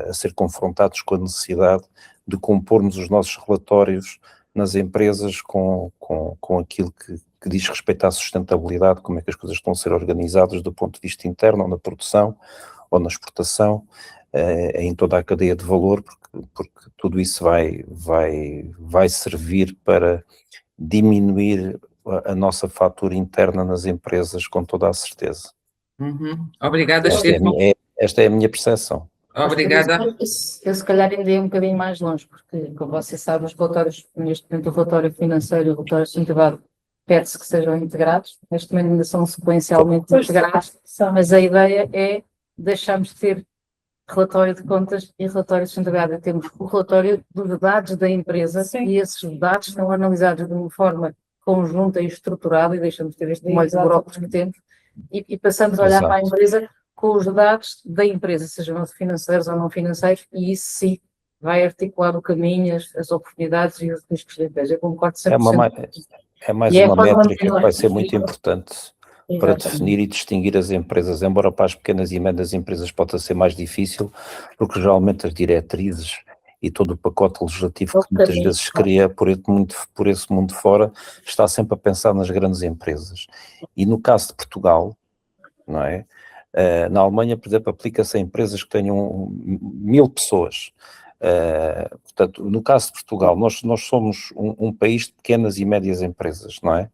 a ser confrontados com a necessidade de compormos os nossos relatórios nas empresas com aquilo que diz respeito à sustentabilidade, como é que as coisas estão a ser organizadas do ponto de vista interno, ou na produção, ou na exportação, em toda a cadeia de valor, porque tudo isso vai servir para diminuir a nossa fatura interna nas empresas, com toda a certeza. Obrigada, esta é a minha percepção. Obrigada. Eu se calhar ainda ia um bocadinho mais longe, porque, como vocês sabem, os relatórios, neste momento o relatório financeiro e o relatório sustentabilidade pede-se que sejam integrados, neste momento ainda são sequencialmente integrados, mas a ideia é deixarmos de ter relatório de contas e relatório de sustentabilidade. Temos o relatório dos dados da empresa, e esses dados são analisados de uma forma conjunta e estruturada, e deixamos de ter este molho de burocracia que temos, e passamos a olhar para a empresa com os dados da empresa, sejam financeiros ou não financeiros, e isso sim vai articular o caminho, as oportunidades e os riscos da empresa. Eu concordo 100%. É mais uma métrica que vai ser muito importante para definir e distinguir as empresas, embora para as pequenas e médias empresas possa ser mais difícil, porque geralmente as diretrizes e todo o pacote legislativo que muitas vezes se cria por esse mundo fora está sempre a pensar nas grandes empresas. E no caso de Portugal, não é? Na Alemanha, por exemplo, aplica-se a empresas que tenham 1000 pessoas. Portanto, no caso de Portugal, nós somos um país de pequenas e médias empresas, não é?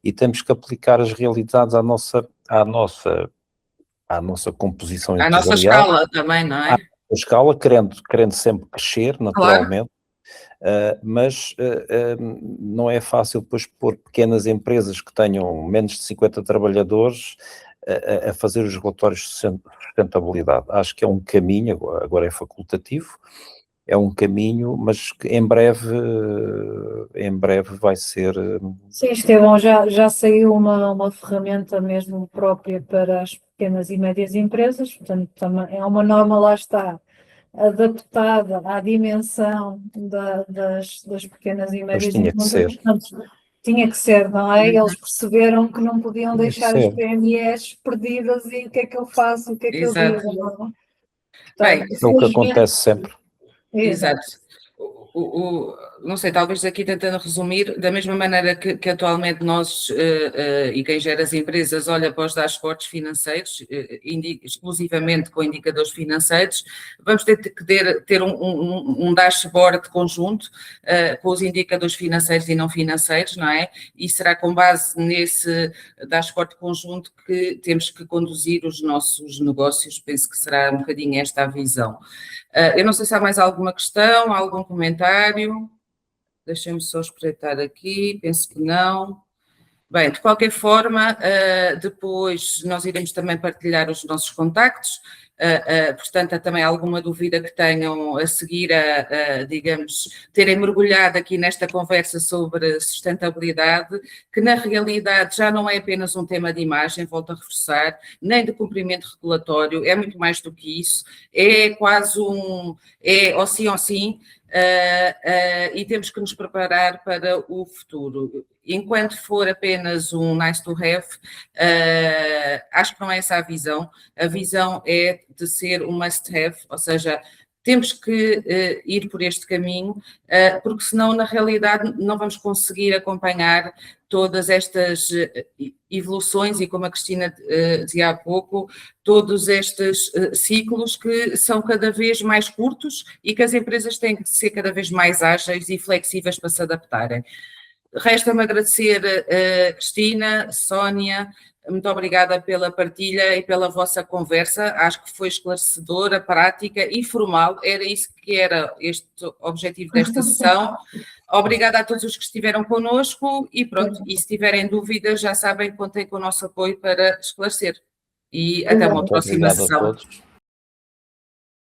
E temos que aplicar as realidades à nossa composição À nossa empresarial, escala também, não é? à escala, querendo sempre crescer, naturalmente, mas não é fácil depois pôr pequenas empresas que tenham menos de 50 trabalhadores a fazer os relatórios de sustentabilidade. Acho que é um caminho, agora é facultativo, é um caminho, mas que em breve vai ser. Sim, Estevão, já saiu uma ferramenta mesmo própria para as pequenas e médias empresas, portanto, também é uma norma, lá está, adaptada à dimensão das pequenas e médias tinha que empresas. ser. Portanto, tinha que ser, não é? Eles perceberam que não podiam Tinha que deixar as ser. PMEs perdidas e o que é que eu faço, o que é que eu Exato. digo, não é? Bem, Portanto, É o que felizmente- acontece sempre. Exato. Exato. Não sei, talvez aqui tentando resumir, da mesma maneira que atualmente nós e quem gera as empresas olha para os dashboards financeiros, exclusivamente com indicadores financeiros, vamos ter que ter um dashboard conjunto com os indicadores financeiros e não financeiros, não é? E será com base nesse dashboard conjunto que temos que conduzir os nossos negócios, penso que será um bocadinho esta a visão. Eu não sei se há mais alguma questão, algum comentário. Deixem-me só espreitar aqui, penso que não. Bem, de qualquer forma, depois nós iremos também partilhar os nossos contactos. Portanto, há também alguma dúvida que tenham a seguir digamos, terem mergulhado aqui nesta conversa sobre sustentabilidade, que na realidade já não é apenas um tema de imagem, volto a reforçar, nem de cumprimento regulatório, é muito mais do que isso, é quase ou sim, e temos que nos preparar para o futuro. Enquanto for apenas um nice to have, acho que não é essa a visão. A visão é de ser um must have, ou seja, temos que ir por este caminho, porque senão, na realidade, não vamos conseguir acompanhar todas estas evoluções e, como a Cristina dizia há pouco, todos estes ciclos que são cada vez mais curtos e que as empresas têm que ser cada vez mais ágeis e flexíveis para se adaptarem. Resta-me agradecer a Cristina, Sónia, muito obrigada pela partilha e pela vossa conversa, acho que foi esclarecedora, prática e formal, era isso que era este objetivo desta sessão. Obrigada a todos os que estiveram connosco e pronto, e se tiverem dúvidas já sabem que contem com o nosso apoio para esclarecer. E até uma próxima Obrigado a sessão. todos.